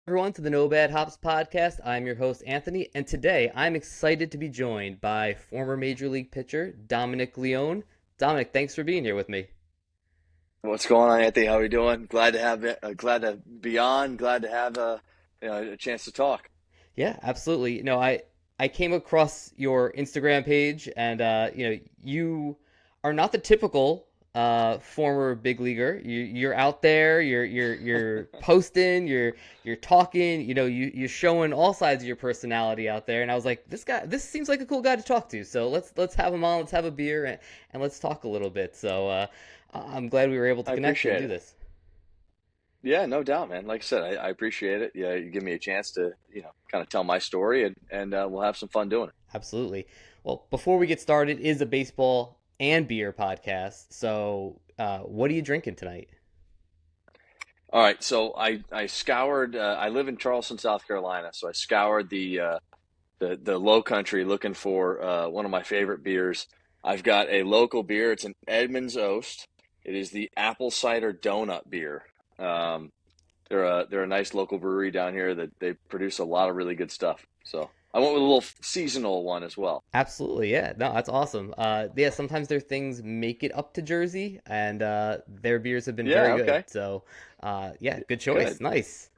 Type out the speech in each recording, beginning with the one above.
Everyone to the No Bad Hops podcast. I'm your host Anthony, and today I'm excited to be joined by former Major League pitcher Dominic Leone. Dominic, thanks for being here with me. What's going on, Anthony? How are you doing? Glad to have it. Glad to be on. Glad to have a chance to talk. Yeah, absolutely. I came across your Instagram page, and you are not the typical former big leaguer. You're out there. You're posting. You're talking. You're showing all sides of your personality out there. And I was like, this seems like a cool guy to talk to. So let's have him on. Let's have a beer and let's talk a little bit. So I'm glad we were able to I connect and appreciate do it. this. Yeah, no doubt, man. Like I said, I appreciate it. Yeah, you give me a chance to, kind of tell my story, and we'll have some fun doing it. Absolutely. Well, before we get started, it is a baseball and beer podcast. So, what are you drinking tonight? All right, so I scoured. I live in Charleston, South Carolina, so I scoured the Low Country looking for one of my favorite beers. I've got a local beer. It's an Edmonds Oast. It is the apple cider donut beer. Um, they're a nice local brewery down here that they produce a lot of really good stuff. So I went with a little seasonal one as well. Absolutely, yeah. No, that's awesome. Yeah, sometimes their things make it up to Jersey, and their beers have been very Yeah, good. okay, So, yeah, good choice. good. Nice.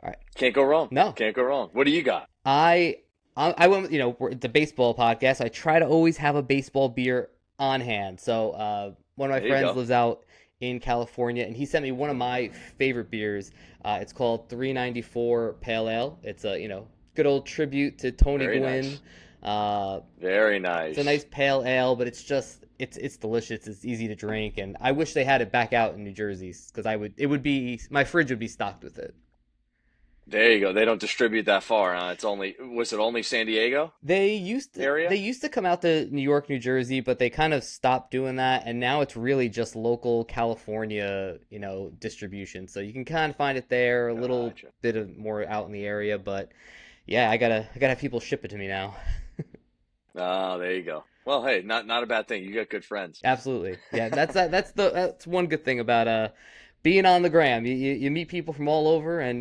All right. Can't go wrong. No, Can't go wrong. What do you got? I I went. We're the baseball podcast. I try to always have a baseball beer on hand. So one of my There you friends go. lives out in California, and he sent me one of my favorite beers. It's called 394 Pale Ale. It's a good old tribute to Tony Very Gwynn. nice. Uh, Very it's a nice nice. pale ale, but it's delicious. It's easy to drink, and I wish they had it back out in New Jersey because I would it would be my fridge would be stocked with it. There you go. They don't distribute that far, huh? Was it only San Diego They area? used to come out to New York, New Jersey, but they kind of stopped doing that, and now it's really just local California, distribution. So you can kind of find it there, a little Gotcha. bit of more out in the area, but yeah, I gotta have people ship it to me now. Oh, there you go. Well, hey, not a bad thing. You got good friends. Absolutely, yeah. That's one good thing about being on the gram. You meet people from all over, and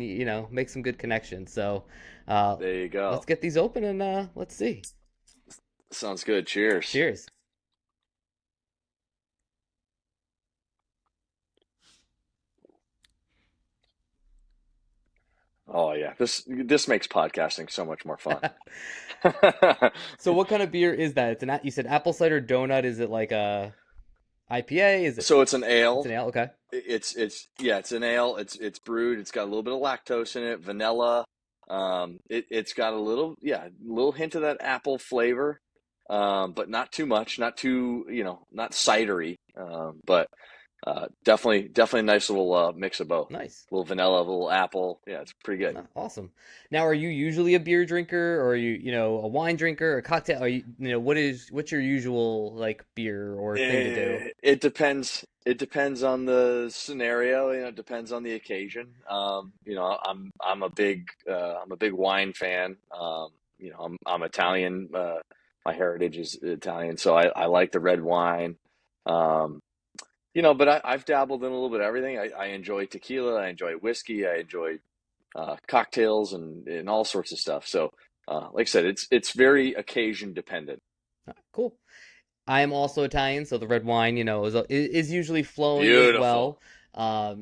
make some good connections. So uh, There you let's go. get these open and let's see. Sounds good. Cheers. Cheers. Oh yeah, this makes podcasting so much more fun. So what kind of beer is that? You said apple cider donut. Is it like a IPA? Is it? So it's an It's ale. an ale. Okay. It's yeah, it's an ale. It's brewed. It's got a little bit of lactose in it, vanilla. It's got a little hint of that apple flavor, but not too much, not too, not cidery. But definitely a nice little mix of both. Nice. A little vanilla, a little apple. Yeah, it's pretty good. Awesome. Now, are you usually a beer drinker, or are you a wine drinker, or a cocktail? Are what's your usual like beer or thing to do? It depends. It depends on the scenario. It depends on the occasion. I'm a big wine fan. I'm Italian. My heritage is Italian, so I like the red wine. Um, but I've dabbled in a little bit of everything. I enjoy tequila. I enjoy whiskey. I enjoy cocktails and all sorts of stuff. So, like I said, it's very occasion dependent. Cool. I am also Italian, so the red wine, is usually flowing as Beautiful. well.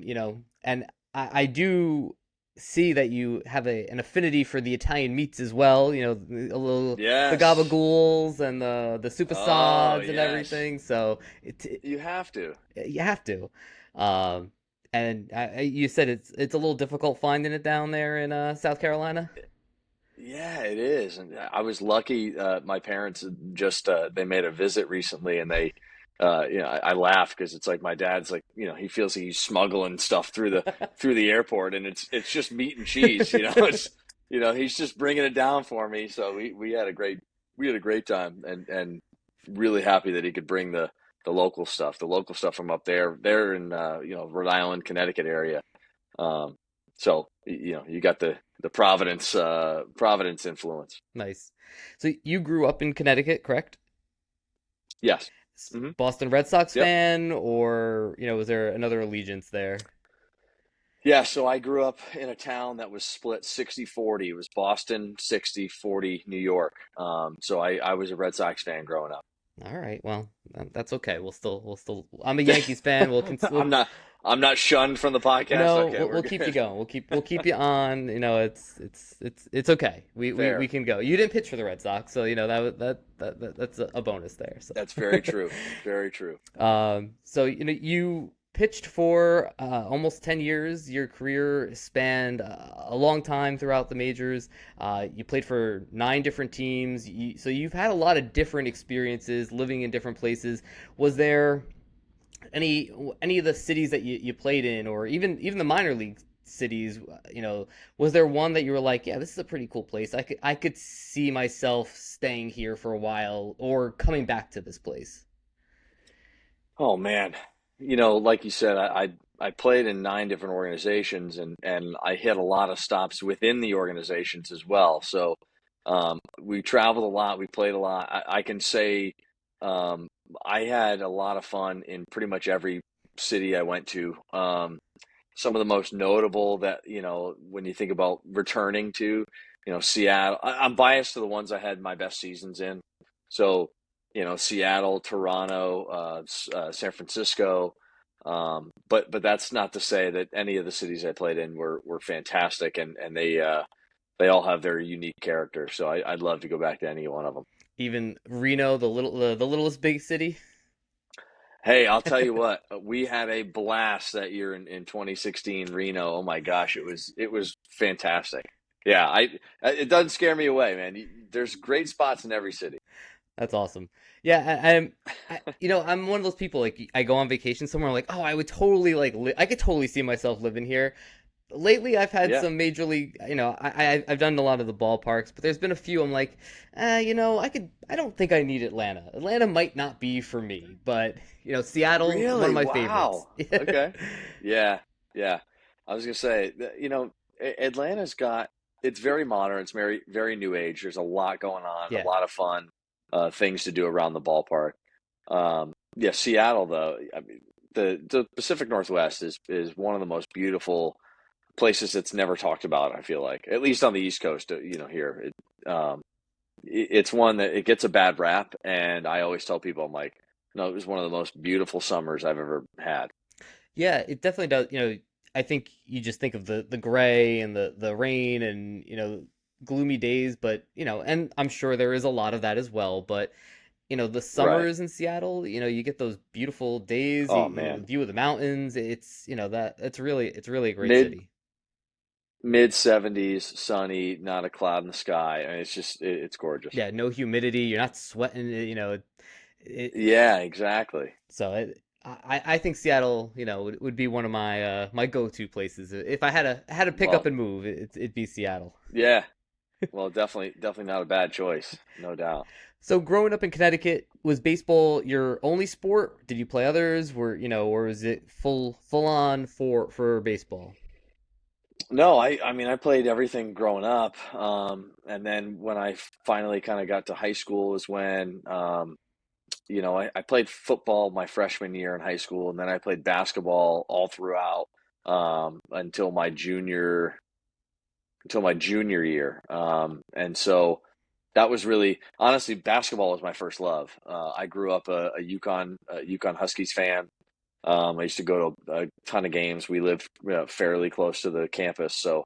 And I do see that you have an affinity for the Italian meats as well. The Yes. gabagools and the Oh, supersads and yes. everything. So You have to. you have to. Um, and you said it's a little difficult finding it down there in South Carolina. Yeah, it is. And I was lucky. My parents had just they made a visit recently, and I laugh because it's like my dad's like, he feels like he's smuggling stuff through the airport, and it's just meat and cheese. It's he's just bringing it down for me. So we had a great time, and really happy that he could bring the local stuff from up there. They're in Rhode Island, Connecticut area. Um, so you got the Providence influence. Nice. So you grew up in Connecticut, correct? Yes. Hmm. Boston Red Sox Yep. fan, or was there another allegiance there? Yeah, so I grew up in a town that was split 60-40. It was Boston 60-40 New York. So I was a Red Sox fan growing up. All right, well, that's okay. We'll still. I'm a Yankees fan. I'm not I'm not shunned from the podcast. no, Okay, we're we'll keep you good. going. We'll keep you on. It's okay. We Fair. can go. You didn't pitch for the Red Sox, so that's a bonus there. So. That's very true. Very true. So you pitched for almost 10 years. Your career spanned a long time throughout the majors. You played for 9 different teams. So you've had a lot of different experiences living in different places. Was there any of the cities that you played in, or even the minor league cities, was there one that you were like, yeah, this is a pretty cool place. I could see myself staying here for a while or coming back to this place. Oh man. Like you said, I played in 9 different organizations and I hit a lot of stops within the organizations as well. So we traveled a lot, we played a lot. I can say um, I had a lot of fun in pretty much every city I went to. Some of the most notable that, when you think about returning to, Seattle, I'm biased to the ones I had my best seasons in. So, Seattle, Toronto, San Francisco. But that's not to say that any of the cities I played in were fantastic, and they all have their unique character. So I'd love to go back to any one of them. Even Reno, the littlest big city. Hey, I'll tell you what, we had a blast that year in 2016 Reno. Oh my gosh, it was fantastic. Yeah, it doesn't scare me away, man. There's great spots in every city. That's awesome. Yeah, I'm one of those people, like, I go on vacation somewhere, like, oh, I would totally I could totally see myself living here. Lately I've had Yeah, some major league, I've done a lot of the ballparks, but there's been a few I'm like, I don't think I need Atlanta. Atlanta might not be for me, but Seattle, one of really? my favorites. Wow. Okay. Yeah, yeah. I was gonna say, Atlanta's got it's very modern. It's very very new age. There's a lot going on, a Yeah. lot of fun things to do around the ballpark. Yeah, Seattle though. I mean, the Pacific Northwest is one of the most beautiful places that's never talked about. I feel like, at least on the East Coast, here, it's one that it gets a bad rap, and I always tell people, I'm like, no, it was one of the most beautiful summers I've ever had. Yeah, it definitely does. I think you just think of the gray and the rain and gloomy days, but and I'm sure there is a lot of that as well. But the Right. summers in Seattle, you get those beautiful days, Oh the man, view of the mountains. It's that it's really a great mid city. mid 70s, sunny, not a cloud in the sky. I mean, it's gorgeous. Yeah, no humidity. You're not sweating. It Yeah, exactly. I think Seattle, would be one of my go-to places. If I had to pick up Well, and move, it'd be Seattle. yeah. Well, definitely not a bad choice, no doubt. So growing up in Connecticut, was baseball your only sport? Did you play others? Or was it full on for baseball? No, I mean I played everything growing up, and then when I finally kind of got to high school is when I played football my freshman year in high school, and then I played basketball all throughout until my junior year, and so that was really honestly basketball was my first love. I grew up a Yukon Huskies fan. I used to go to a ton of games. We lived fairly close to the campus, so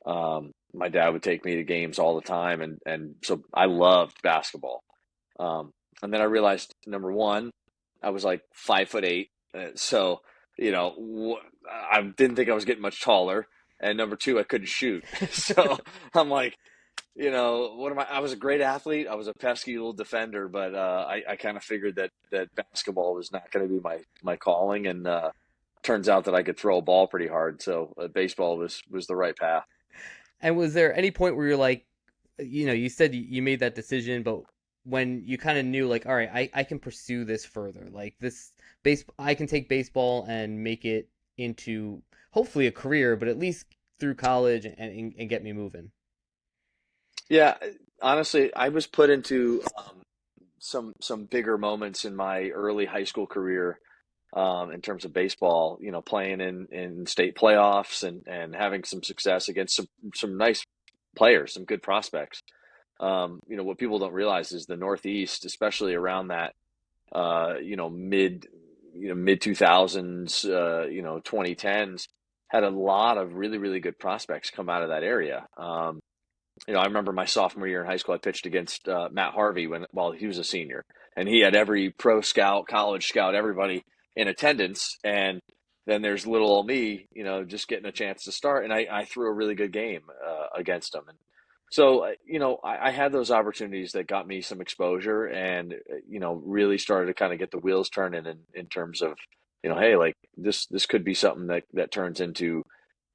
my dad would take me to games all the time, and so I loved basketball. Um, and then I realized number one, I was like 5'8", so I didn't think I was getting much taller. And number two, I couldn't shoot, so I'm like, what am I? I was a great athlete. I was a pesky little defender, but I kind of figured that basketball was not going to be my calling, and turns out that I could throw a ball pretty hard. So baseball was the right path. And was there any point where you're like, you said you made that decision, but when you kind of knew, like, all right, I can pursue this further, like this I can take baseball and make it into hopefully a career, but at least through college and get me moving. Yeah, honestly, I was put into some bigger moments in my early high school career. in terms of baseball, playing in state playoffs and having some success against some nice players, some good prospects. What people don't realize is the Northeast, especially around that, mid, mid 2000s, 2010s, had a lot of really, really good prospects come out of that area. I remember my sophomore year in high school, I pitched against Matt Harvey while he was a senior, and he had every pro scout, college scout, everybody in attendance. And then there's little old me, just getting a chance to start, and I threw a really good game against him. And so, I had those opportunities that got me some exposure, and really started to kind of get the wheels turning in terms of, hey, like this could be something that turns into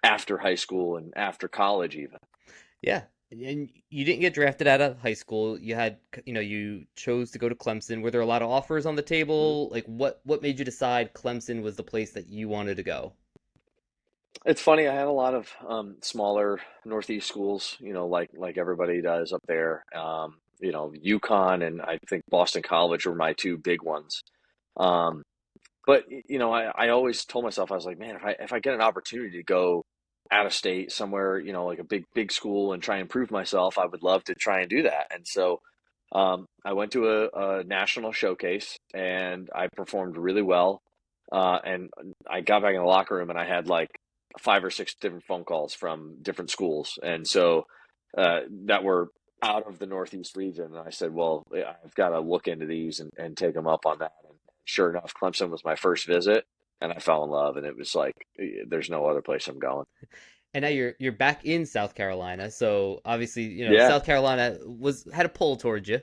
after high school and after college even. Yeah. And you didn't get drafted out of high school. You had, you chose to go to Clemson. Were there a lot of offers on the Mm-hmm. table? Like, what made you decide Clemson was the place that you wanted to go? It's funny. I had a lot of smaller Northeast schools, like everybody does up there. UConn and I think Boston College were my two big ones. Um, but I always told myself, I was like, man, if I get an opportunity to go out of state somewhere, like a big school and try and prove myself, I would love to try and do that. And so I went to a national showcase and I performed really well. And I got back in the locker room and I had like five or six different phone calls from different schools. And so that were out of the Northeast region. And I said, well, yeah, I've got to look into these and take them up on that. And sure enough, Clemson was my first visit and I fell in love. And it was like, there's no other place I'm going. And now you're back in South Carolina, so obviously, Yeah. South Carolina was had a pull towards you.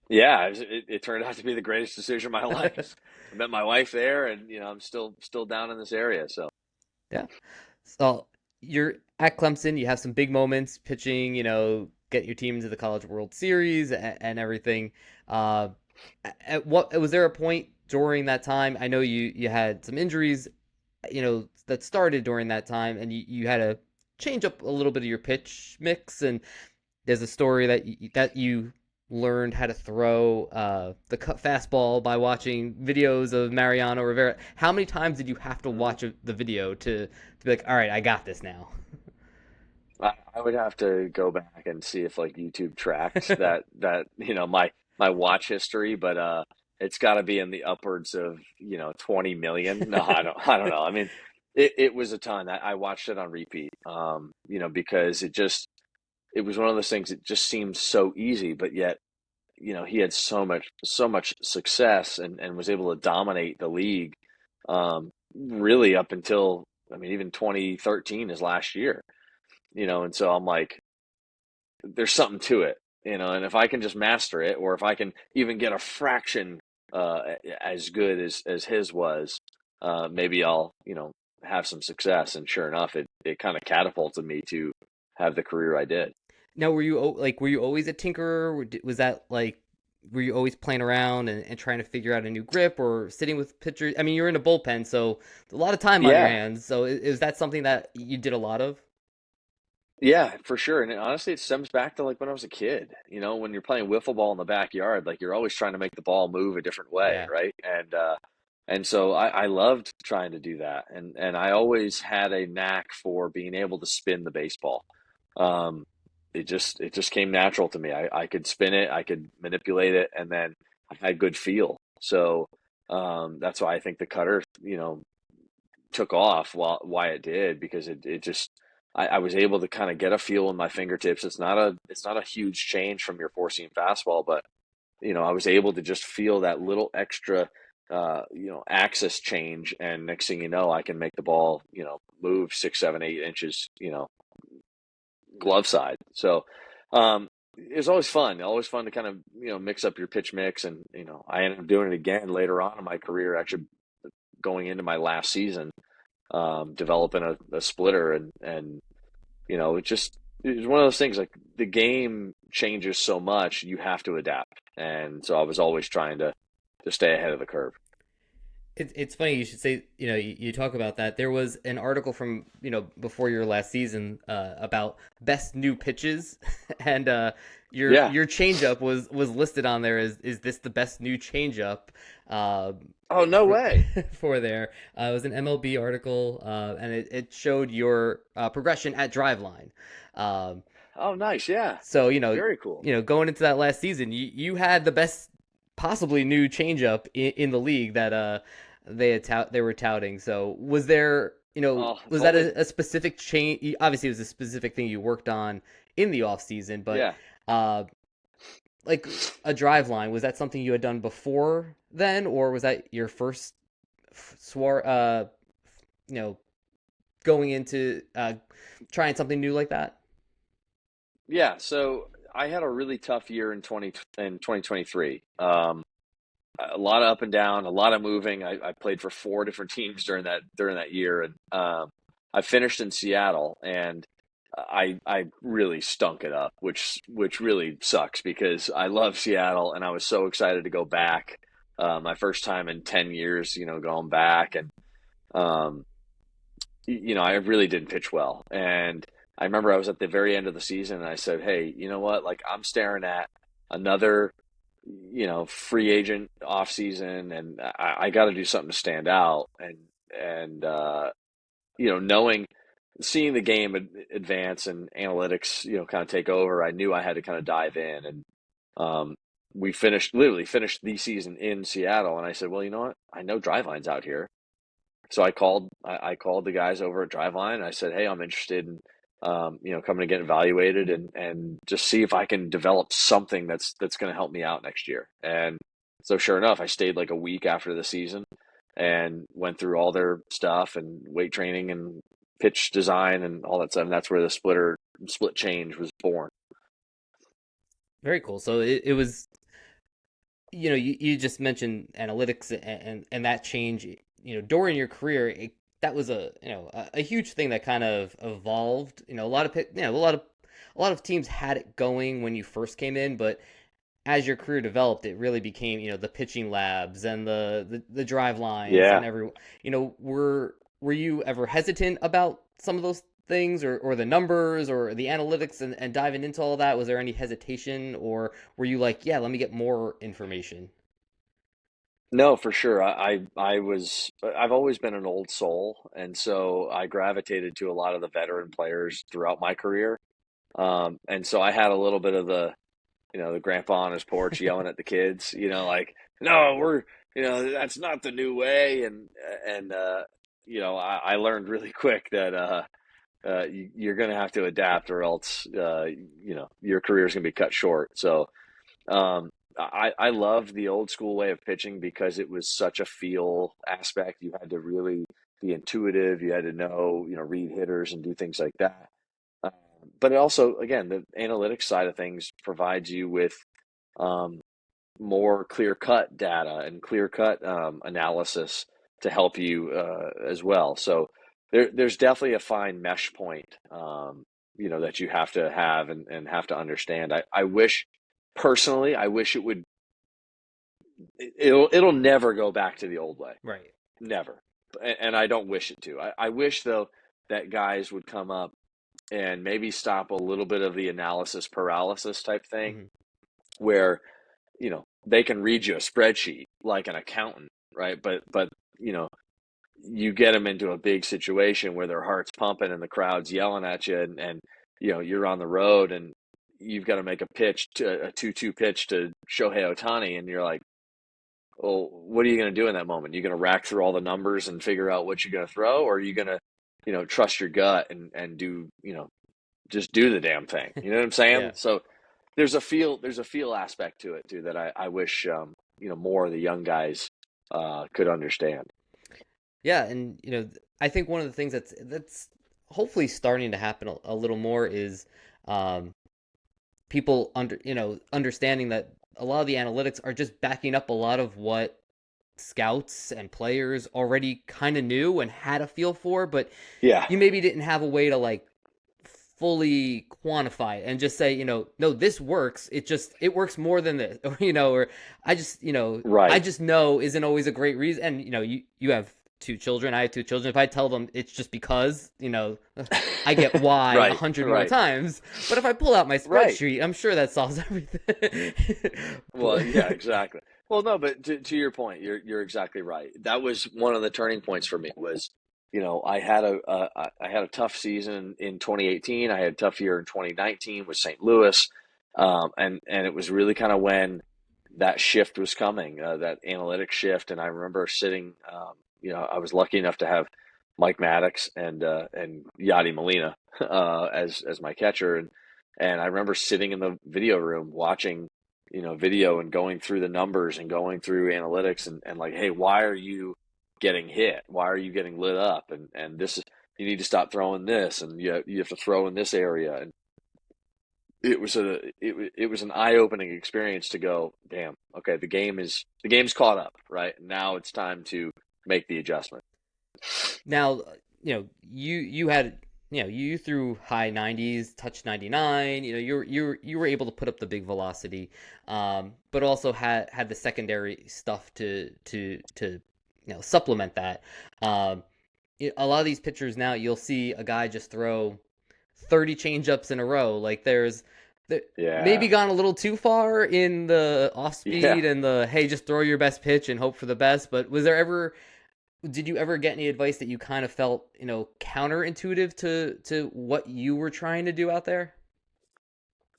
Yeah, it turned out to be the greatest decision of my life. I met my wife there, and I'm still down in this area. So Yeah. So you're at Clemson. You have some big moments pitching. Get your team into the College World Series and everything. Uh, at what was there a point during that time? I know you had some injuries. That started during that time, and you had to change up a little bit of your pitch mix. And there's a story that you learned how to throw the cut fastball by watching videos of Mariano Rivera. How many times did you have to mhm. watch the video to be like, all right, I got this now? I would have to go back and see if like YouTube tracks that my watch history, but it's got to be in the upwards of 20 million. No, I don't know. I mean, it was a ton. I watched it on repeat, because it was one of those things. It just seemed so easy, but yet he had so much success and was able to dominate the league, really up until, I mean, even 2013 is last year, and so I'm like, there's something to it, and if I can just master it, or if I can even get a fraction as good as his was, maybe I'll have some success. And sure enough, it kind of catapulted me to have the career I did. Now, were you always a tinkerer? Was that like were you always playing around and trying to figure out a new grip or sitting with pitchers? I mean, you're in a bullpen, so a lot of time on your Yeah, hands. So is that something that you did a lot of? yeah, for sure. And honestly, it stems back to like when I was a kid, when you're playing wiffle ball in the backyard, like you're always trying to make the ball move a different way, Yeah. right? And so I loved trying to do that. And I always had a knack for being able to spin the baseball. Um, it just came natural to me. I could spin it, I could manipulate it, and then I had good feel. So that's why I think the cutter, took off why it did, because it just I was able to kind of get a feel in my fingertips. It's not a huge change from your four seam fastball, but I was able to just feel that little extra axis change, and next thing you know, I can make the ball move 6, 7, 8 inches glove side. So it was always fun to kind of mix up your pitch mix, and I ended up doing it again later on in my career, actually going into my last season, developing a splitter, and it was one of those things, like the game changes so much, you have to adapt. And so I was always trying to stay ahead of the curve. It's funny you should say, you talk about that. There was an article from, before your last season about best new pitches, and Yeah. your changeup was listed on there as, is this the best new changeup uh, Oh, no for way. for there. It was an MLB article, and it showed your progression at Driveline. Um, Oh, nice. Yeah. so Very cool. going into that last season, you had the best possibly new changeup in the league that they were touting. So was there Oh, was that only. a specific change? Obviously, it was a specific thing you worked on in the off season, but Yeah. uh, like a drive line, was that something you had done before then, or was that your first swar you know going into trying something new like that? Yeah. So I had a really tough year in 2023. A lot of up and down, a lot of moving. I played for four different teams during that year, and I finished in Seattle, and I really stunk it up, which really sucks because I love Seattle, and I was so excited to go back. My first time in 10 years, going back, and um, I really didn't pitch well. And I remember I was at the very end of the season, and I said, "Hey, you know what? Like I'm staring at another." Free agent off season, and I got to do something to stand out. And knowing, seeing the game advance and analytics, kind of take over, I knew I had to kind of dive in. And um, we literally finished the season in Seattle, and I said, well, you know what? I know Driveline's out here. So I called the guys over at Driveline, and I said, hey, I'm interested in coming to get evaluated and just see if I can develop something that's going to help me out next year. And so sure enough, I stayed like a week after the season and went through all their stuff and weight training and pitch design and all that stuff. And that's where the split change was born. Very cool. So it was, you just mentioned analytics and that change, during your career, that was a huge thing that kind of evolved. A lot of a lot of teams had it going when you first came in, but as your career developed, it really became, the pitching labs and the drive lines and Yeah. every, were you ever hesitant about some of those things, or the numbers or the analytics, and diving into all that? Was there any hesitation, or were you like, yeah, let me get more information? No, for sure. I've always been an old soul, and so I gravitated to a lot of the veteran players throughout my career. And so I had a little bit of the grandpa on his porch yelling at the kids, like, no, that's not the new way. And I learned really quick that you're going to have to adapt, or else, your career is going to be cut short. So I love the old school way of pitching because it was such a feel aspect. You had to really be intuitive. You had to know, read hitters and do things like that. Um, but it also, again, the analytics side of things provides you with um, more clear cut data and clear cut analysis to help you as well. So there's definitely a fine mesh point, that you have to have and have to understand. I wish, personally, I wish it'll never go back to the old way. Right. Never. And I don't wish it to. I wish, though, that guys would come up and maybe stop a little bit of the analysis paralysis type thing, Hmm. where they can read you a spreadsheet like an accountant, right? But you know you get them into a big situation where their heart's pumping and the crowd's yelling at you, and you're on the road, and you've got to make a 2-2 pitch to Shohei Ohtani, and you're like, well, what are you going to do in that moment? You're going to rack through all the numbers and figure out what you're going to throw, or are you going to trust your gut and do just do the damn thing? You know what I'm saying? Yeah. So there's a feel aspect to it too that I wish more of the young guys could understand. Yeah, and I think one of the things that's hopefully starting to happen a little more is um, people understanding that a lot of the analytics are just backing up a lot of what scouts and players already kind of knew and had a feel for, but Yeah. you maybe didn't have a way to like fully quantify it and just say, no, this works. It works more than this, or or I Right. just know isn't always a great reason. And you have two children, I have two children. If I tell them it's just because, I get why a Right. hundred more Right. times. But if I pull out my Right. spreadsheet, I'm sure that solves everything. Well, yeah, exactly. Well, no, but to your point, you're exactly right. That was one of the turning points for me was, I had a tough season in 2018. I had a tough year in 2019 with St. Louis, and it was really kind of when that shift was coming, that analytic shift. And I remember sitting, I was lucky enough to have Mike Maddox and Yadi Molina as my catcher, and I remember sitting in the video room watching video and going through the numbers and going through analytics and like, hey, why are you getting hit? Why are you getting lit up? And this is, you need to stop throwing this, and you have to throw in this area. And it was an eye-opening experience to go, damn, okay, the game's caught up, right? Now it's time to make the adjustment. Now, you had, you threw high 90s, touch 99. You were able to put up the big velocity, but also had the secondary stuff to supplement that. A lot of these pitchers now, you'll see a guy just throw 30 changeups in a row. Like there maybe Yeah. gone a little too far in the off Yeah. speed and the hey, just throw your best pitch and hope for the best. But did you ever get any advice that you kind of felt, counterintuitive to what you were trying to do out there?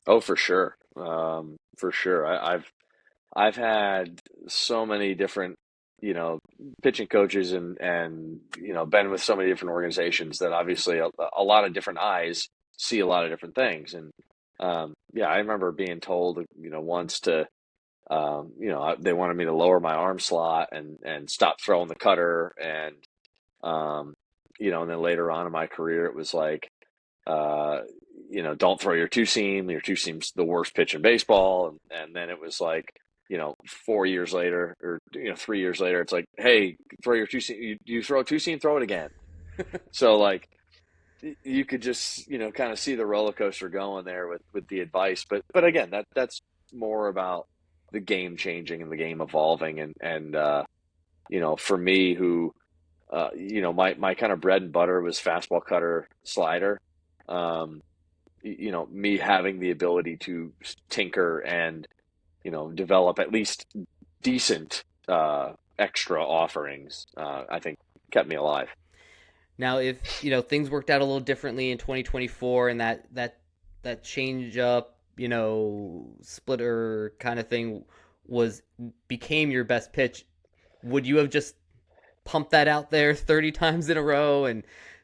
Oh, for sure. For sure. I've had so many different, you know, pitching coaches and been with so many different organizations that obviously a lot of different eyes see a lot of different things. And yeah, I remember being told, once to, they wanted me to lower my arm slot and stop throwing the cutter. Um, and then later on in my career, it was like, uh, don't throw your two seam. Your two seam's the worst pitch in baseball. And then it was like, 4 years later or 3 years later, it's like, hey, throw your two seam. You throw a two seam, throw it again. So like you could just kind of see the roller coaster going there with the advice. But again, that's more about the game changing and the game evolving and for me who my kind of bread and butter was fastball, cutter, slider. Um, me having the ability to tinker and develop at least decent extra offerings, I think kept me alive. Now, if things worked out a little differently in 2024, and that change up, splitter kind of thing was became your best pitch, would you have just pumped that out there 30 times in a row and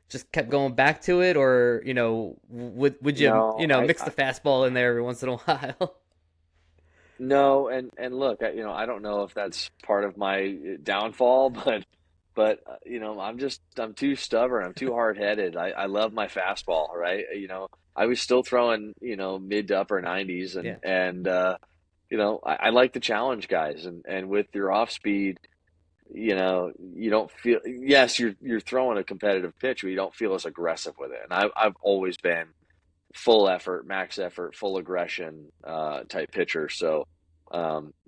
just kept going back to it, or would you No, mix the fastball in there every once in a while? no, and look, I don't know if that's part of my downfall, but I'm too stubborn. I'm too hard headed. I love my fastball, right? I was still throwing mid to upper 90s, and Yeah. I like to challenge guys, and with your off speed, you don't feel, yes, you're throwing a competitive pitch, but you don't feel as aggressive with it. And I've always been full effort, full aggression type pitcher. So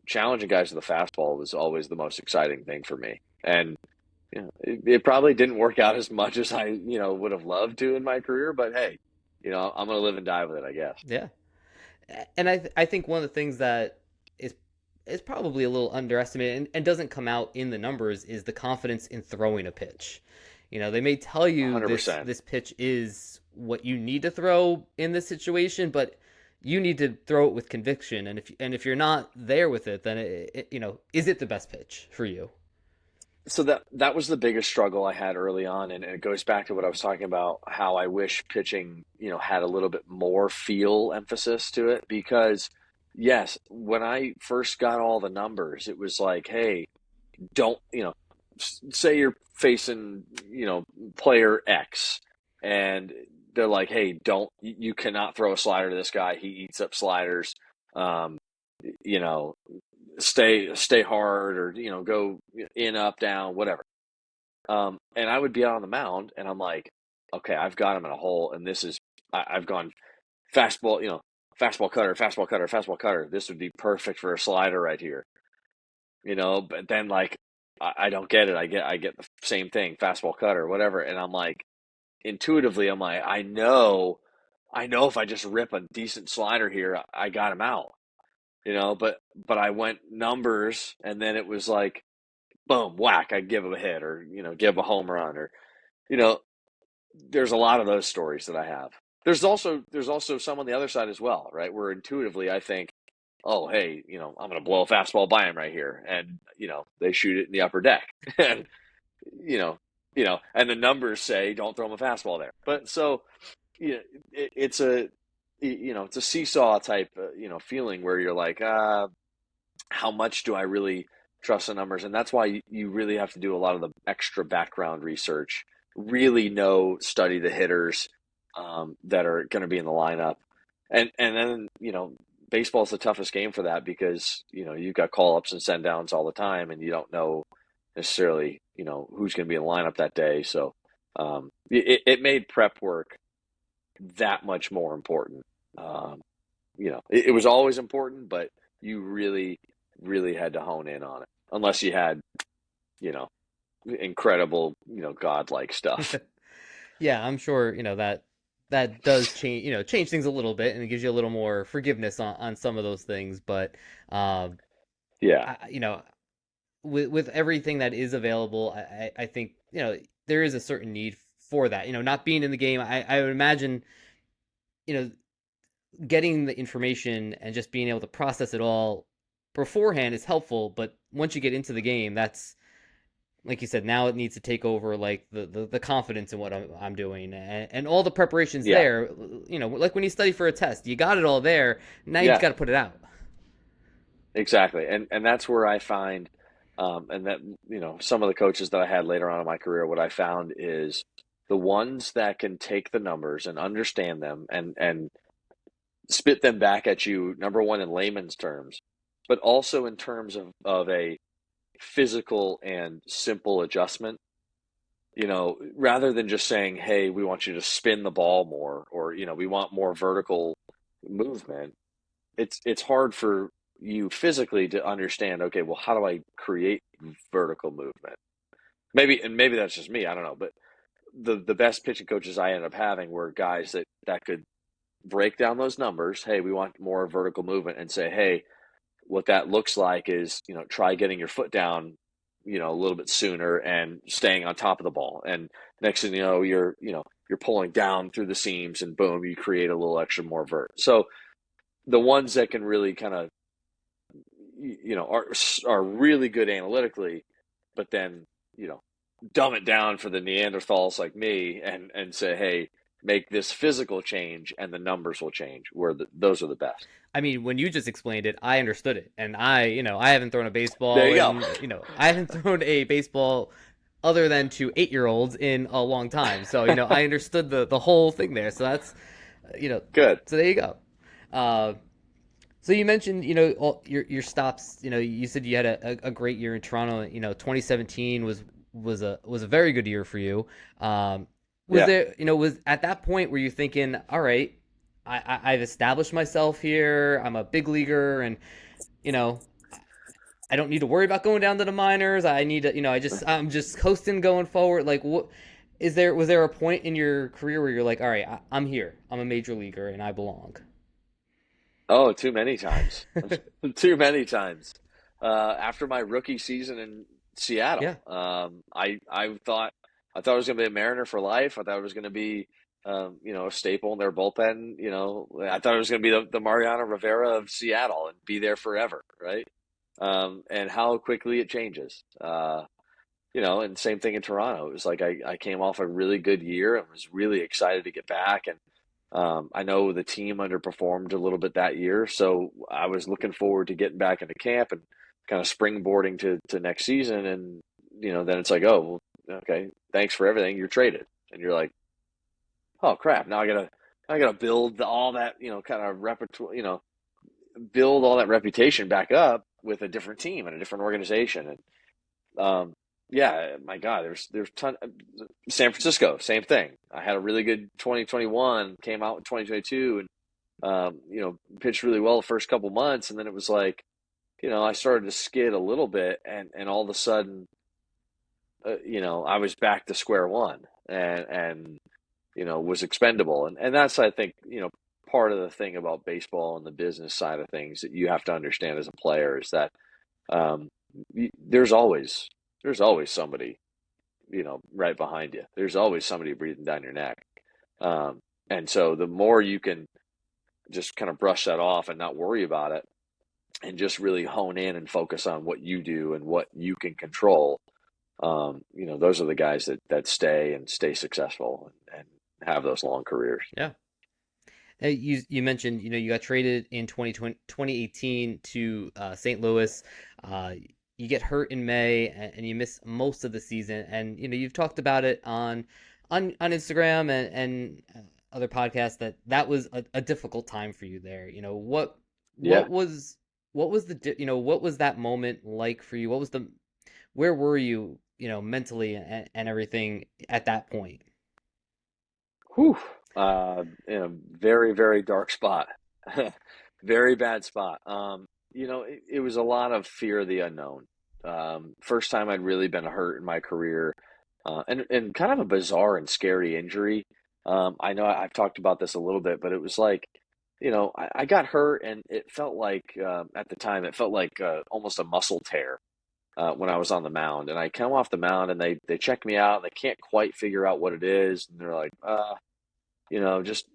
challenging guys with the fastball was always the most exciting thing for me. And it probably didn't work out as much as I would have loved to in my career, but hey, I'm gonna live and die with it, I guess. Yeah. And I think one of the things that is probably a little underestimated and doesn't come out in the numbers is the confidence in throwing a pitch. They may tell you this 100%. this pitch is what you need to throw in this situation, but you need to throw it with conviction. And if you're not there with it, then is it the best pitch for you? So that was the biggest struggle I had early on, and it goes back to what I was talking about, how I wish pitching, had a little bit more feel emphasis to it. Because yes, when I first got all the numbers, it was like, hey, don't, say you're facing, player X, and they're like, hey, don't, you cannot throw a slider to this guy. He eats up sliders. Um, you know, stay hard, or go in, up, down, whatever. And I would be out on the mound, and I'm like, okay, I've got him in a hole, and this is I've gone fastball, fastball cutter, fastball cutter, fastball cutter. This would be perfect for a slider right here, but then like I don't get it. I get the same thing, fastball cutter, whatever. And I'm like, intuitively, I'm like, I know if I just rip a decent slider here, I got him out, but I went numbers and then it was like, boom, whack, I give him a hit or, give a home run or, you know, there's a lot of those stories that I have. There's also some on the other side as well, right? Where intuitively I think, oh, hey, I'm going to blow a fastball by him right here, and they shoot it in the upper deck, and you know, and the numbers say don't throw him a fastball there. But so, it's a seesaw type, feeling where you're like, how much do I really trust the numbers? And that's why you really have to do a lot of the extra background research, really study the hitters that are going to be in the lineup. And then, baseball's the toughest game for that because, you've got call ups and send downs all the time and you don't know necessarily, who's going to be in the lineup that day. So it made prep work that much more important. Um, it was always important, but you really, really had to hone in on it, unless you had, you know, incredible, godlike stuff. Yeah, I'm sure, that does change things a little bit, and it gives you a little more forgiveness on some of those things. But um, Yeah, with everything that is available, I think there is a certain need for that. Not being in the game, I would imagine you know getting the information and just being able to process it all beforehand is helpful. But once you get into the game, that's like you said, now it needs to take over like the confidence in what I'm doing, and all the preparations yeah, there. Like when you study for a test, you got it all there. Now you just yeah, got to put it out. exactly. And that's where I find, and that, some of the coaches that I had later on in my career, what I found is the ones that can take the numbers and understand them and spit them back at you, number one, in layman's terms, but also in terms of a physical and simple adjustment, rather than just saying, hey, we want you to spin the ball more, or, we want more vertical movement. It's hard for you physically to understand, okay, well, how do I create vertical movement? Maybe that's just me, I don't know, but the best pitching coaches I ended up having were guys that could break down those numbers. Hey, we want more vertical movement, and say, hey, what that looks like is, try getting your foot down, a little bit sooner and staying on top of the ball. And next thing you're pulling down through the seams, and boom, you create a little extra more vert. So the ones that can really kind of, are really good analytically, but then, you know, dumb it down for the Neanderthals like me, and say, hey, make this physical change and the numbers will change. Those are the best. I mean, when you just explained it, I understood it, and I haven't thrown a There baseball, you go. and I haven't thrown a baseball other than to 8-year-olds in a long time. So I understood the whole thing there. So that's you know, Good. so there you go. Uh, So you mentioned, all your stops. You said you had a great year in Toronto. 2017 was a very good year for you. Was Yeah. there, was at that point were you thinking, all right, I've established myself here. I'm a big leaguer, and you know, I don't need to worry about going down to the minors. I need to, I'm just coasting going forward. Like, what was there a point in your career where you're like, all right, I'm here. I'm a major leaguer, and I belong. Oh, too many times. Too many times. After my rookie season in Seattle, Yeah. I thought I was going to be a Mariner for life. I thought I was going to be, a staple in their bullpen. I thought I was going to be the Mariano Rivera of Seattle and be there forever, right? And how quickly it changes. And same thing in Toronto. It was like I came off a really good year and was really excited to get back. And I know the team underperformed a little bit that year, so I was looking forward to getting back into camp and kind of springboarding to next season. And then it's like, oh, well, okay, thanks for everything. You're traded, and you're like, oh crap, now I gotta build all that kind of repertoire, build all that reputation back up with a different team and a different organization. And yeah, my God, there's ton. San Francisco, same thing. I had a really good 2021, came out in 2022, and pitched really well the first couple months, and then it was like, I started to skid a little bit, and all of a sudden, I was back to square one, and was expendable, and that's, I think, part of the thing about baseball and the business side of things that you have to understand as a player is that um, there's always somebody, right behind you. There's always somebody breathing down your neck. Um, and so the more you can just kind of brush that off and not worry about it and just really hone in and focus on what you do and what you can control, those are the guys that stay successful and have those long careers. Yeah. You mentioned you got traded in 2018 to St. Louis. Uh, you get hurt in May and you miss most of the season. And you've talked about it on Instagram and other podcasts that was a difficult time for you there. Yeah. What was what was that moment like for you? Where were you mentally and everything at that point? Whew. In a very, very dark spot. Very bad spot. It was a lot of fear of the unknown. First time I'd really been hurt in my career, and kind of a bizarre and scary injury. I know I've talked about this a little bit, but it was like, I got hurt, and it felt like, at the time, it felt like almost a muscle tear when I was on the mound. And I come off the mound, and they check me out, and they can't quite figure out what it is, and they're like, just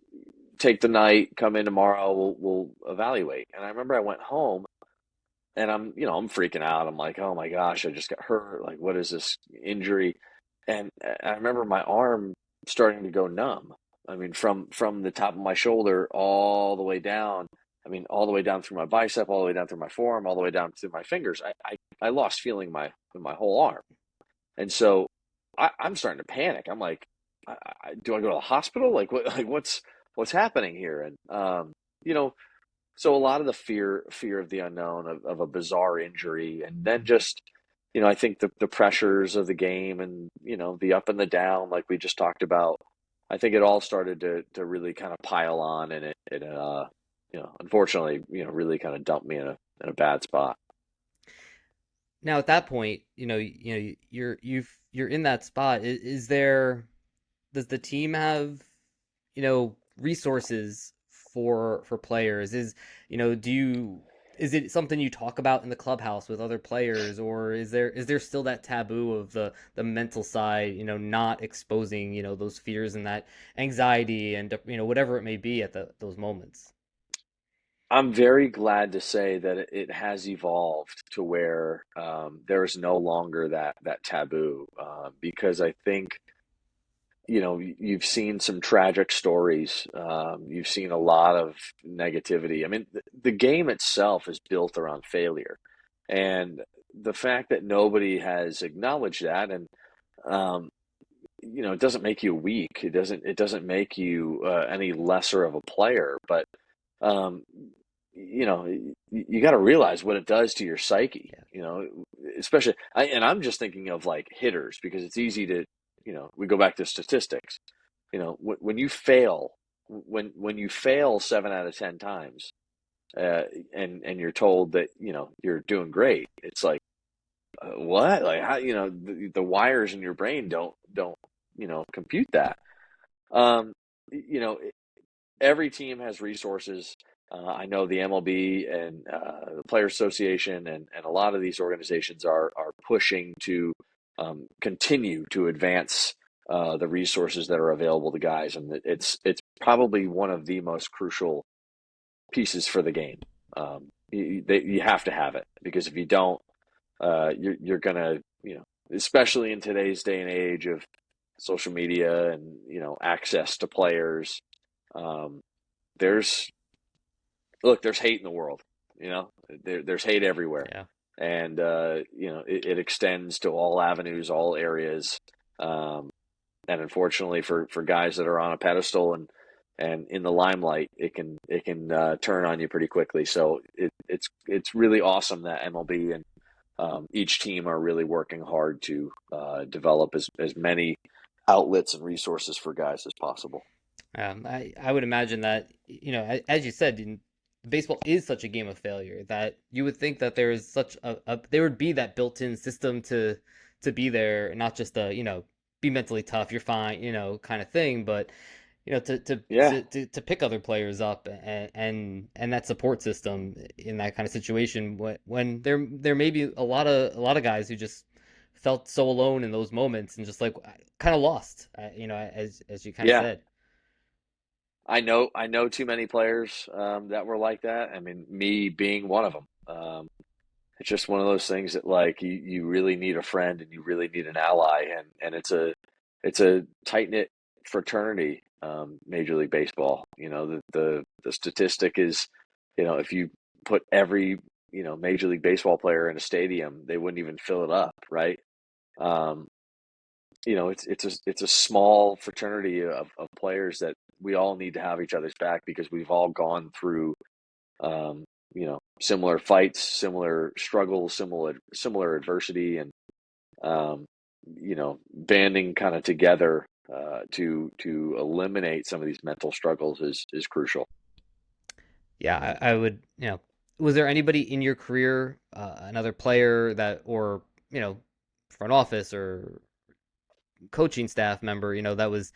take the night, come in tomorrow, we'll evaluate. And I remember I went home, and I'm freaking out. I'm like, oh my gosh, I just got hurt. Like, what is this injury? And I remember my arm starting to go numb. I mean, from the top of my shoulder all the way down. I mean, all the way down through my bicep, all the way down through my forearm, all the way down through my fingers. I lost feeling my whole arm. And so I'm starting to panic. I'm like, do I go to the hospital? Like what's happening here? And so a lot of the fear of the unknown, of a bizarre injury, and then just, I think the pressures of the game, and the up and the down, like we just talked about. I think it all started to really kind of pile on, and unfortunately, really kind of dumped me in a bad spot. Now at that point, you're in that spot. Is there does the team have resources for players? Do you is it something you talk about in the clubhouse with other players, or is there still that taboo of the mental side, not exposing those fears and that anxiety and whatever it may be at those moments? I'm very glad to say that it has evolved to where there is no longer that taboo, because I think, you've seen some tragic stories. You've seen a lot of negativity. I mean, the game itself is built around failure, and the fact that nobody has acknowledged that, and um, it doesn't make you weak. It doesn't make you any lesser of a player, but um, you got to realize what it does to your psyche, Yeah. especially, and I'm just thinking of like hitters, because it's easy to, we go back to statistics, when you fail, when you fail 7 out of 10 times, and you're told that, you're doing great. It's like, what? Like, how, the wires in your brain don't, compute that. Um, you know, every team has resources. I know the MLB and the Players Association, and a lot of these organizations are pushing to continue to advance the resources that are available to guys, and it's probably one of the most crucial pieces for the game. You have to have it, because if you don't, you're gonna, especially in today's day and age of social media and access to players. Um, there's there's hate in the world. There's hate everywhere, Yeah. and it extends to all avenues, all areas, um, and unfortunately for guys that are on a pedestal and in the limelight, it can turn on you pretty quickly. So it's really awesome that MLB and each team are really working hard to develop as many outlets and resources for guys as possible. I would imagine that, as you said, baseball is such a game of failure that you would think that there is such there would be that built-in system to be there, not just be mentally tough, you're fine, kind of thing, but Yeah, to pick other players up and that support system in that kind of situation when there may be a lot of guys who just felt so alone in those moments and just like kind of lost, as you kind of yeah. said. I know too many players that were like that. I mean, me being one of them. It's just one of those things that like you really need a friend and you really need an ally, and it's a tight knit fraternity. Major League Baseball. The statistic is, if you put every Major League Baseball player in a stadium, they wouldn't even fill it up, right? Um, it's a small fraternity of players that we all need to have each other's back because we've all gone through similar fights, similar struggles, similar adversity, and um, banding kind of together to eliminate some of these mental struggles is crucial. Yeah, I would, was there anybody in your career, another player that, or, front office or coaching staff member, that was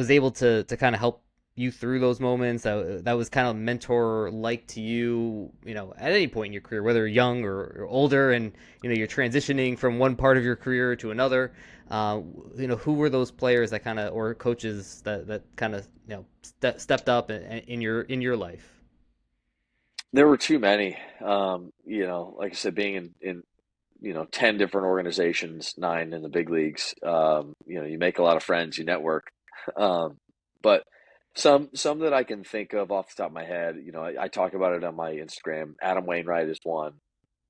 able to kind of help you through those moments, that was kind of mentor like to you, at any point in your career, whether young or older, and you're transitioning from one part of your career to another. uh, who were those players that kind of, or coaches that kind of, stepped up in your life? There were too many. Like I said, being in 10 different organizations, nine in the big leagues. You make a lot of friends, you network. Um, but some that I can think of off the top of my head, I talk about it on my Instagram. Adam Wainwright is one.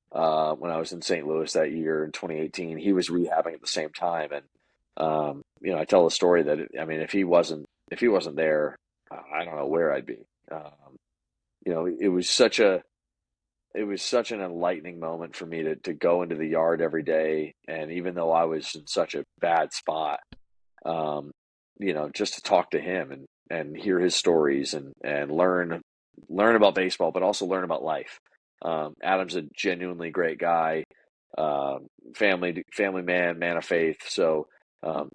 When I was in St. Louis that year in 2018, he was rehabbing at the same time, and I tell the story that I mean, if he wasn't there, I don't know where I'd be. It was such an enlightening moment for me to go into the yard every day, and even though I was in such a bad spot, um, just to talk to him and hear his stories and learn about baseball, but also learn about life. Adam's a genuinely great guy, uh, family man of faith. So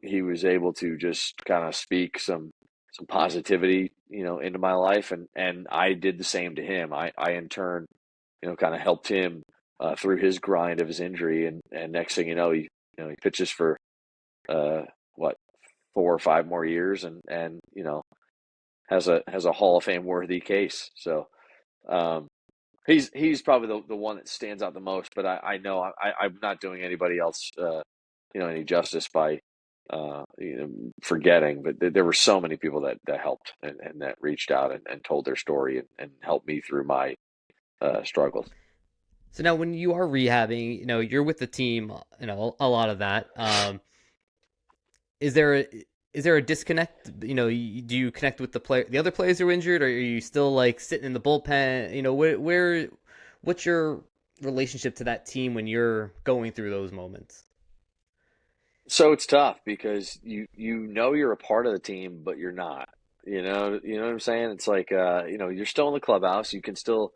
he was able to just kind of speak some positivity, into my life, and I did the same to him. I in turn, kind of helped him through his grind of his injury, and next thing you know, he pitches for uh, what 4 or 5 more years, and has a Hall of Fame worthy case. So um, he's probably the one that stands out the most. But I know I'm not doing anybody else any justice by forgetting. But there were so many people that helped and that reached out and told their story and helped me through my struggles. So now, when you are rehabbing, you're with the team, a lot of that. Is there a, is there a disconnect? Do you connect with the other players who are injured, or are you still like sitting in the bullpen? What's your relationship to that team when you're going through those moments? So it's tough because you know you're a part of the team, but you're not. You know what I'm saying? It's like you're still in the clubhouse. You can still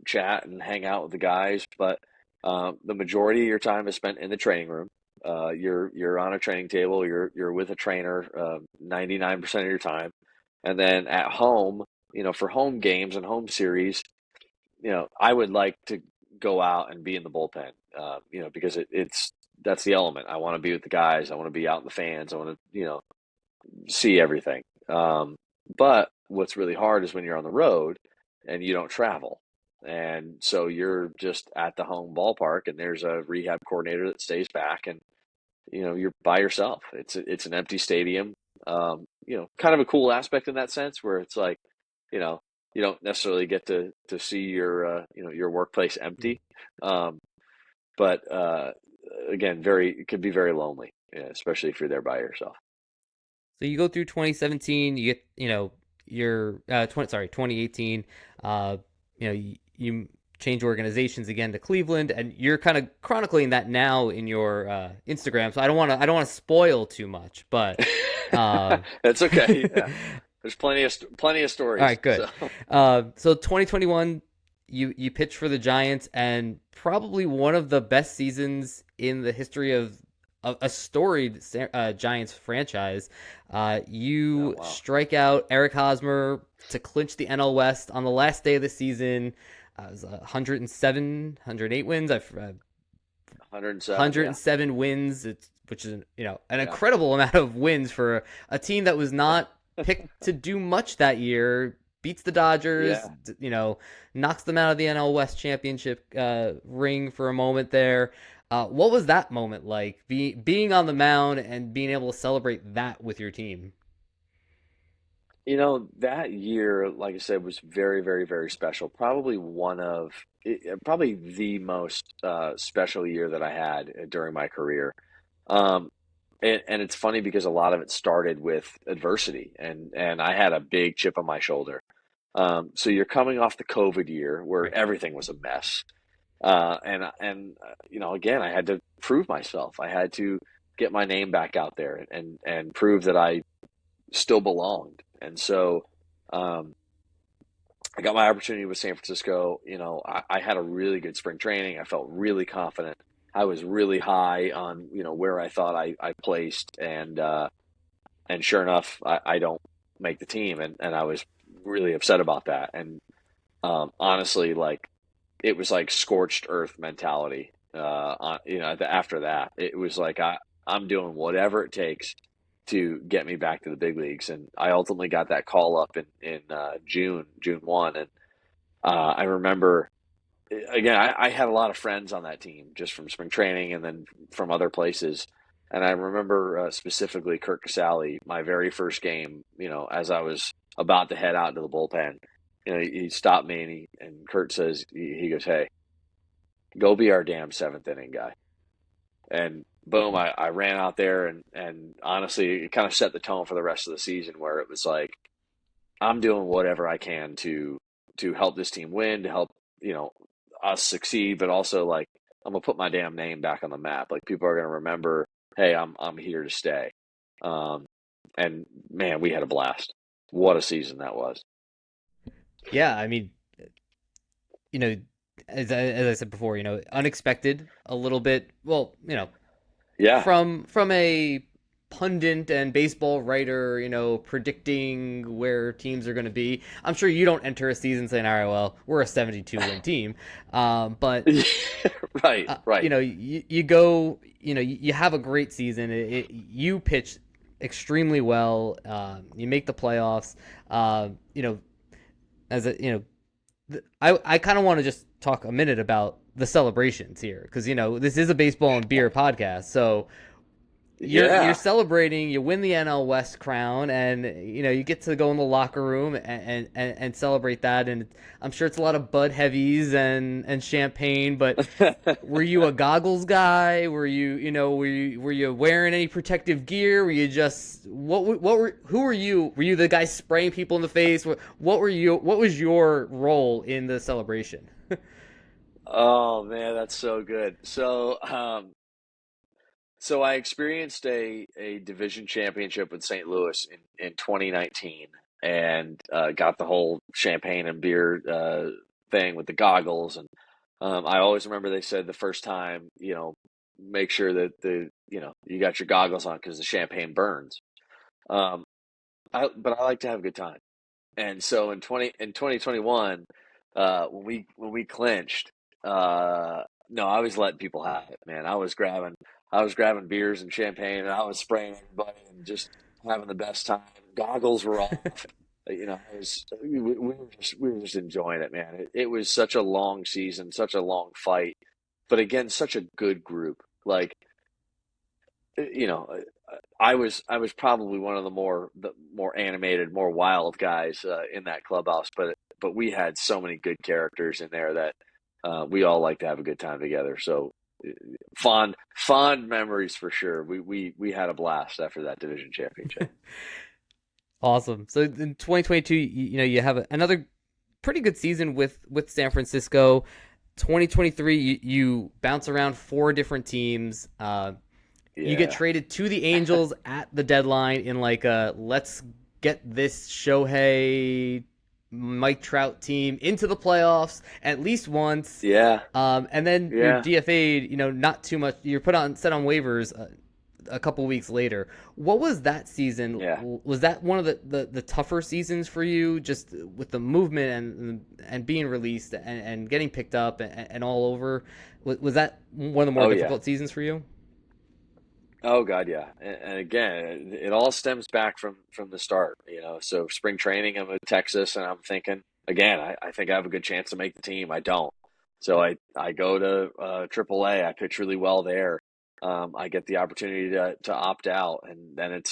chat and hang out with the guys, but the majority of your time is spent in the training room. You're on a training table. You're with a trainer 99% of your time, and then at home, for home games and home series, I would like to go out and be in the bullpen, because it's that's the element. I want to be with the guys. I want to be out in the fans. I want to, see everything. But what's really hard is when you're on the road and you don't travel. And so you're just at the home ballpark and there's a rehab coordinator that stays back and you're by yourself. It's an empty stadium. Kind of a cool aspect in that sense where it's like, you know, you don't necessarily get to see your workplace empty. Um, but again, it could be very lonely, yeah, especially if you're there by yourself. So you go through 2017, you get, your 2018, uh, you change organizations again to Cleveland, and you're kind of chronicling that now in your Instagram. So I don't want to spoil too much, but That's all okay. Yeah, there's plenty of stories. right, good. So So 2021, you pitched for the Giants, and probably one of the best seasons in the history of a storied Giants franchise. oh You wow, strike out Eric Hosmer to clinch the NL West on the last day of the season. It was 107, 108 wins. 107. Yeah, 107 wins, which is an yeah, incredible amount of wins for a team that was not picked to do much that year. Beats the Dodgers, yeah. knocks them out of the NL West championship ring for a moment there. What was that moment like? Being on the mound and being able to celebrate that with your team. That year, like I said, was very, very, very special. Probably probably the most special year that I had during my career. Um, and it's funny because a lot of it started with adversity, and I had a big chip on my shoulder. So you're coming off the COVID year where Right. everything was a mess, again, I had to prove myself. I had to get my name back out there and prove that I still belonged. And so um, I got my opportunity with San Francisco. I had a really good spring training. I felt really confident. I was really high on where I thought I placed, and sure enough, I don't make the team, and I was really upset about that. And honestly, like it was like scorched earth mentality. After that, it was like I'm doing whatever it takes to get me back to the big leagues, and I ultimately got that call up in June 1, and I remember again I had a lot of friends on that team just from spring training and then from other places, and I remember specifically Kurt Casale, my very first game. As I was about to head out to the bullpen, he stopped me and Kurt says he goes, "Hey, go be our damn seventh inning guy." And boom, I ran out there, and honestly, it kind of set the tone for the rest of the season where it was like, I'm doing whatever I can to help this team win, to help, you know, us succeed, but also like I'm gonna put my damn name back on the map. Like people are gonna remember, hey, I'm here to stay. Um, and man, we had a blast. What a season that was. Yeah, I mean, you know, as I said before, unexpected a little bit. Well, Yeah. from a pundit and baseball writer, predicting where teams are going to be. I'm sure you don't enter a season saying, "All right, well, we're a 72 win team," but Right, right. you go, you have a great season. You pitch extremely well. You make the playoffs. As a I kind of want to just talk a minute about the celebrations here because this is a baseball and beer podcast. So you're Yeah. celebrating, you win the NL West crown, and you get to go in the locker room and celebrate that. And I'm sure it's a lot of Bud Heavies and champagne. But were you a goggles guy? Were you wearing any protective gear? Were you just what were who were you? Were you the guy spraying people in the face? What were you? What was your role in the celebration? Oh man, that's so good. So I experienced a division championship with St. Louis in 2019, and got the whole champagne and beer thing with the goggles. And I always remember they said the first time, make sure that you got your goggles on because the champagne burns. Um, but I like to have a good time. And so in 2021, when we clinched, no, I was letting people have it, man. I was grabbing beers and champagne, and I was spraying everybody and just having the best time. Goggles were off. We were just enjoying it, man. It was such a long season, such a long fight, but again, such a good group. Like, I was probably one of the more animated, more wild guys in that clubhouse, but we had so many good characters in there that we all like to have a good time together. So uh, fond memories for sure. We had a blast after that division championship. Awesome. So in 2022, you have another pretty good season with San Francisco. 2023, you bounce around four different teams. You get Yeah. traded to the Angels at the deadline in like a let's get this Shohei Mike Trout team into the playoffs at least once. Yeah. And then you're Yeah. DFA'd, not too much. You're set on waivers a couple weeks later. What was that season? Yeah. Was that one of the tougher seasons for you, just with the movement and being released and getting picked up and all over? Was that one of the more Oh yeah. difficult seasons for you? Oh God, yeah. And again, it all stems back from the start, you know. So spring training, I'm in Texas, and I'm thinking again, I think I have a good chance to make the team. I don't. So I go to AAA. I pitch really well there. I get the opportunity to opt out, and then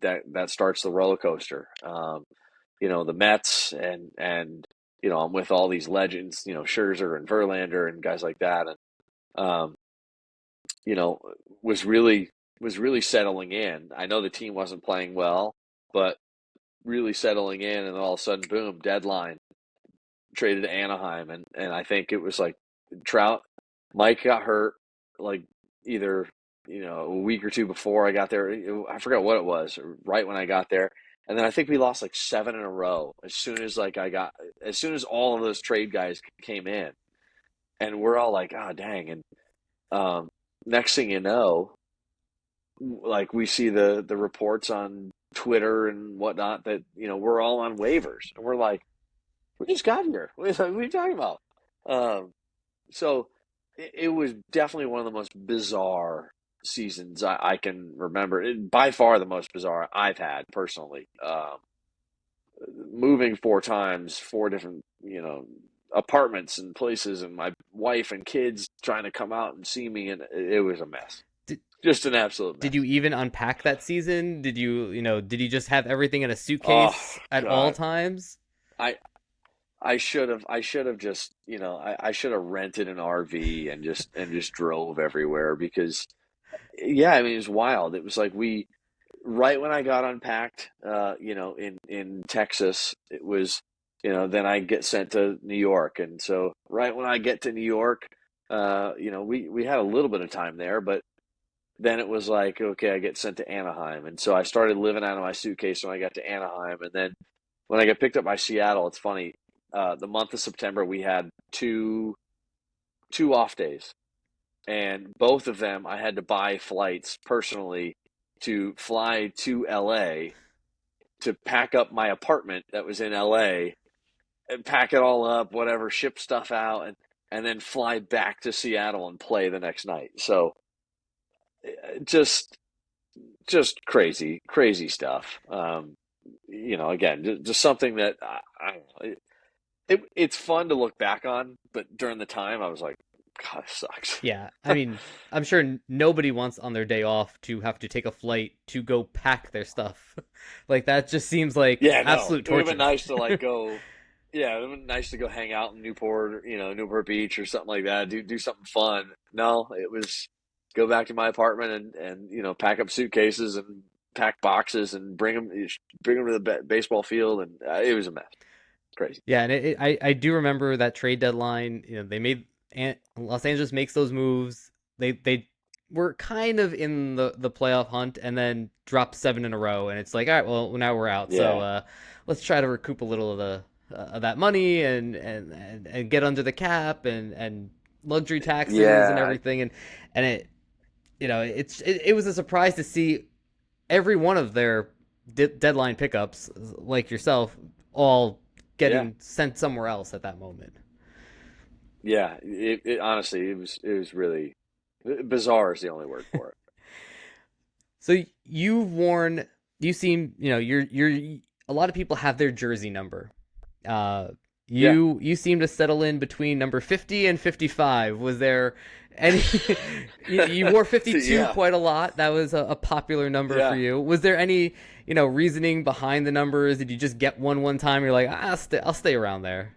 that starts the roller coaster. The Mets and I'm with all these legends, Scherzer and Verlander and guys like that, and um, you know, was really was really settling in. I know the team wasn't playing well, but really settling in, and then all of a sudden, boom, deadline, traded to Anaheim, and I think it was like Trout, Mike got hurt, like either a week or two before I got there. I forgot what it was, right when I got there, and then I think we lost like seven in a row as soon as all of those trade guys came in, and we're all like, ah, oh, dang, and um, next thing you know, like we see the reports on Twitter and whatnot that we're all on waivers, and we're like, we just got here. What are you talking about? Um, so it was definitely one of the most bizarre seasons I can remember. By far the most bizarre I've had personally. Moving four times, four different apartments and places, and my wife and kids trying to come out and see me, and it was a mess. Did, Just an absolute did you mess. even unpack that season? Did you just have everything in a Oh suitcase at all God. times? I I should have just I should have rented an RV and just drove everywhere because yeah, I mean it was wild. It was like we right when I got unpacked in Texas, it was then I get sent to New York, and so right when I get to New York, we had a little bit of time there, but then it was like okay, I get sent to Anaheim, and so I started living out of my suitcase when I got to Anaheim, and then when I got picked up by Seattle, it's funny. The month of September, we had two off days, and both of them I had to buy flights personally to fly to LA to pack up my apartment that was in LA and pack it all up, whatever, ship stuff out, and then fly back to Seattle and play the next night. So just just crazy, crazy stuff. Again, just something that I don't know. It's fun to look back on, but during the time, I was like, God, it sucks. Yeah, I mean, I'm sure nobody wants on their day off to have to take a flight to go pack their stuff. Like that just seems like Yeah, no, absolute it would have been torture. nice to like go. Yeah, it would have been nice to go hang out in Newport, Newport Beach or something like that. Do something fun. No, it was go back to my apartment and pack up suitcases and pack boxes and bring them to the baseball field, and it was a mess. Crazy. Yeah, and I do remember that trade deadline. They made Los Angeles makes those moves. They were kind of in the playoff hunt, and then dropped seven in a row. And it's like, all right, well now we're out. So Yeah, let's try to recoup a little of the of that money and get under the cap and luxury taxes and yeah, everything. And it was a surprise to see every one of their deadline pickups, like yourself, all yeah. getting sent somewhere else at that moment. Yeah, it honestly it was really bizarre is the only word for it. So you seem, you're a lot of people have their jersey number. Uh, Yeah. you seem to settle in between number 50 and 55. Was there any, you wore 52 Yeah. quite a lot. That was a popular number for Yeah. you. Was there any, reasoning behind the numbers? Did you just get one time? You're like, I'll stay around there.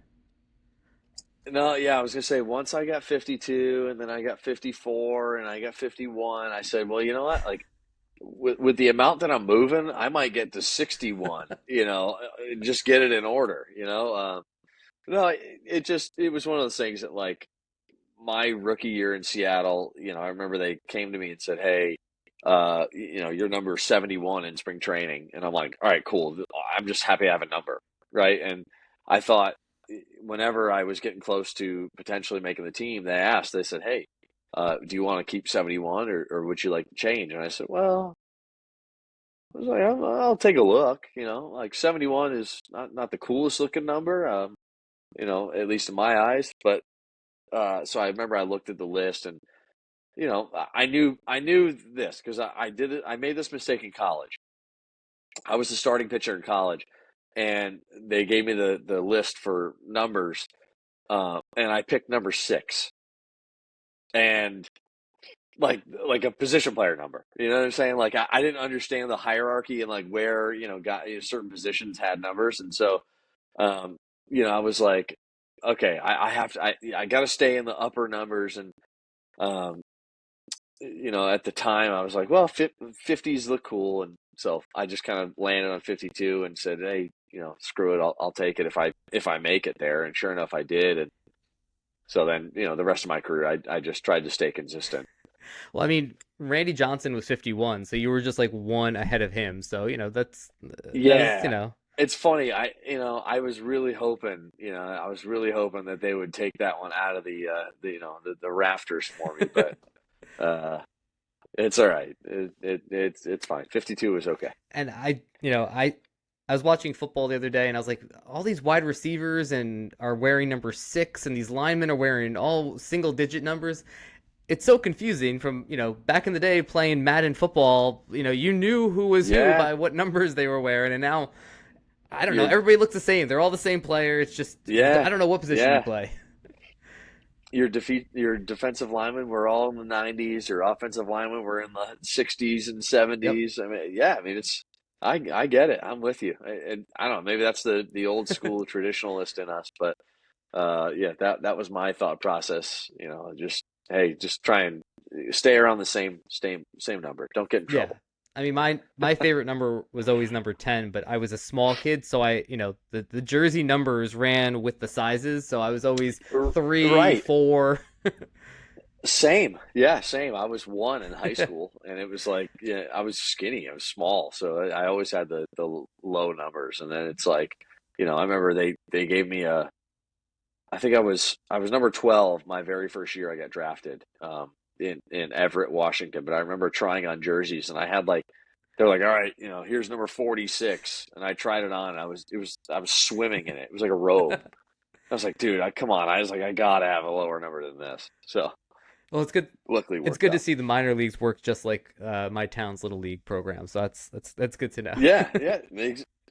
No, yeah, I was gonna say once I got 52 and then I got 54 and I got 51, I said, well, you know what? Like with the amount that I'm moving, I might get to 61, just get it in order. No, it was one of those things that like my rookie year in Seattle, I remember they came to me and said, "Hey, you're number 71 in spring training," and I'm like, "All right, cool. I'm just happy I have a number, right?" And I thought whenever I was getting close to potentially making the team, they said, "Hey, do you want to keep 71 or would you like to change?" And I said, "Well." I was like, I'll take a look, like 71 is not the coolest looking number, at least in my eyes. But so I remember I looked at the list and, I knew this because I did it. I made this mistake in college. I was the starting pitcher in college and they gave me the list for numbers, and I picked number 6 and like a position player number. You know what I'm saying? Like I didn't understand the hierarchy and like where, certain positions had numbers. And so Um, I was like, okay, I have to, I got to stay in the upper numbers. And, um, at the time I was like, well, 50s look cool. And so I just kind of landed on 52 and said, hey, screw it. I'll take it if I make it there. And sure enough, I did. And so then, the rest of my career, I just tried to stay consistent. Well, I mean, Randy Johnson was 51, so you were just like one ahead of him. So, that is, Yeah. It's funny. I was really hoping, that they would take that one out of the rafters for me, but, uh, it's all right. It's fine. 52 is okay. and I was watching football the other day and I was like, all these wide receivers and are wearing number 6 and these linemen are wearing all single digit numbers. It's so confusing from, back in the day playing Madden football, you knew who was who Yeah, by what numbers they were wearing. And now, I don't know, you're everybody looks the same. They're all the same player. It's just, I yeah, don't know what position you yeah. play. Your defensive linemen were all in the 90s. Your offensive linemen were in the 60s and Yep. 70s. I mean, yeah. I mean, I get it. I'm with you. And I don't know. Maybe that's the old school traditionalist in us, but yeah, that was my thought process. Just hey, just try and stay around the same number. Don't get in Yeah. trouble. I mean, my favorite number was always number 10, but I was a small kid, so the jersey numbers ran with the sizes, so I was always 3, Right. 4. Same. Yeah, same. I was 1 in high school, and it was like, yeah, I was skinny. I was small, so I always had the low numbers. And then it's like, I remember they gave me I think I was number 12 my very first year I got drafted, in Everett, Washington. But I remember trying on jerseys, and I had like they're like, all right, here's number 46, and I tried it on. And I was swimming in it. It was like a robe. I was like, dude, come on. I was like, I gotta have a lower number than this. So Well, it's good. luckily It's worked good to out. see the minor leagues work just like my town's little league program. So that's good to know. Yeah, yeah,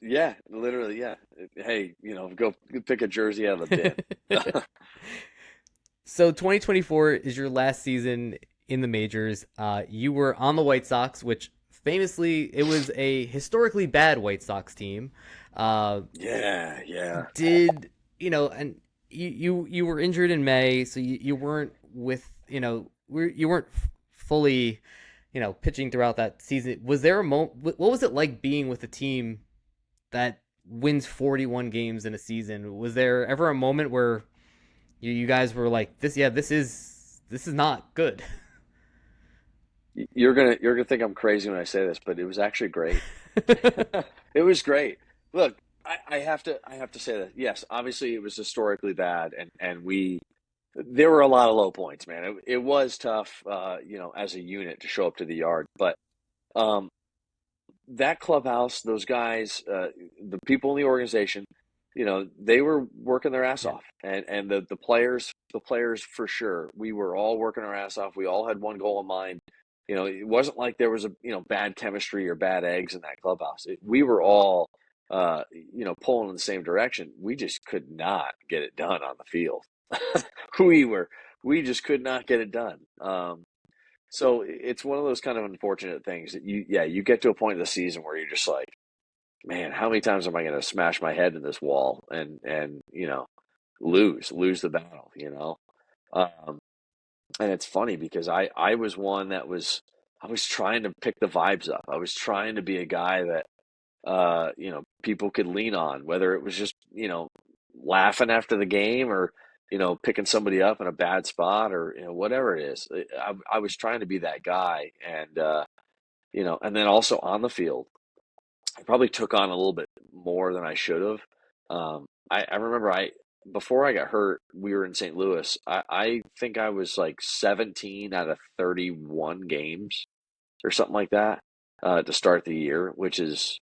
yeah, literally, yeah. Hey, go pick a jersey out of the bin. So 2024 is your last season in the majors. You were on the White Sox, which famously it was a historically bad White Sox team. Uh, Yeah, yeah. did and you were injured in May, so you weren't with you weren't fully pitching throughout that season. Was there a moment? What was it like being with a team that wins 41 games in a season? Was there ever a moment where you guys were like this? Yeah, this is not good. You're gonna think I'm crazy when I say this, but it was actually great. It was great. Look, I have to say that yes, obviously it was historically bad, and we there were a lot of low points, man. It was tough, as a unit to show up to the yard, but um, that clubhouse, those guys, the people in the organization, they were working their ass Yeah. off, and the players for sure. We were all working our ass off. We all had one goal in mind. It wasn't like there was a bad chemistry or bad eggs in that clubhouse. We were all pulling in the same direction. We just could not get it done on the field. we were we just could not get it done. So it's one of those kind of unfortunate things that you get to a point in the season where you're just like, man, how many times am I going to smash my head in this wall and lose the battle, Um, and it's funny because I was one that I was trying to pick the vibes up. I was trying to be a guy that people could lean on, whether it was just laughing after the game or picking somebody up in a bad spot or whatever it is. I was trying to be that guy, and and then also on the field, I probably took on a little bit more than I should have. I remember before I got hurt, we were in St. Louis. I think I was like 17 out of 31 games or something like that to start the year, which is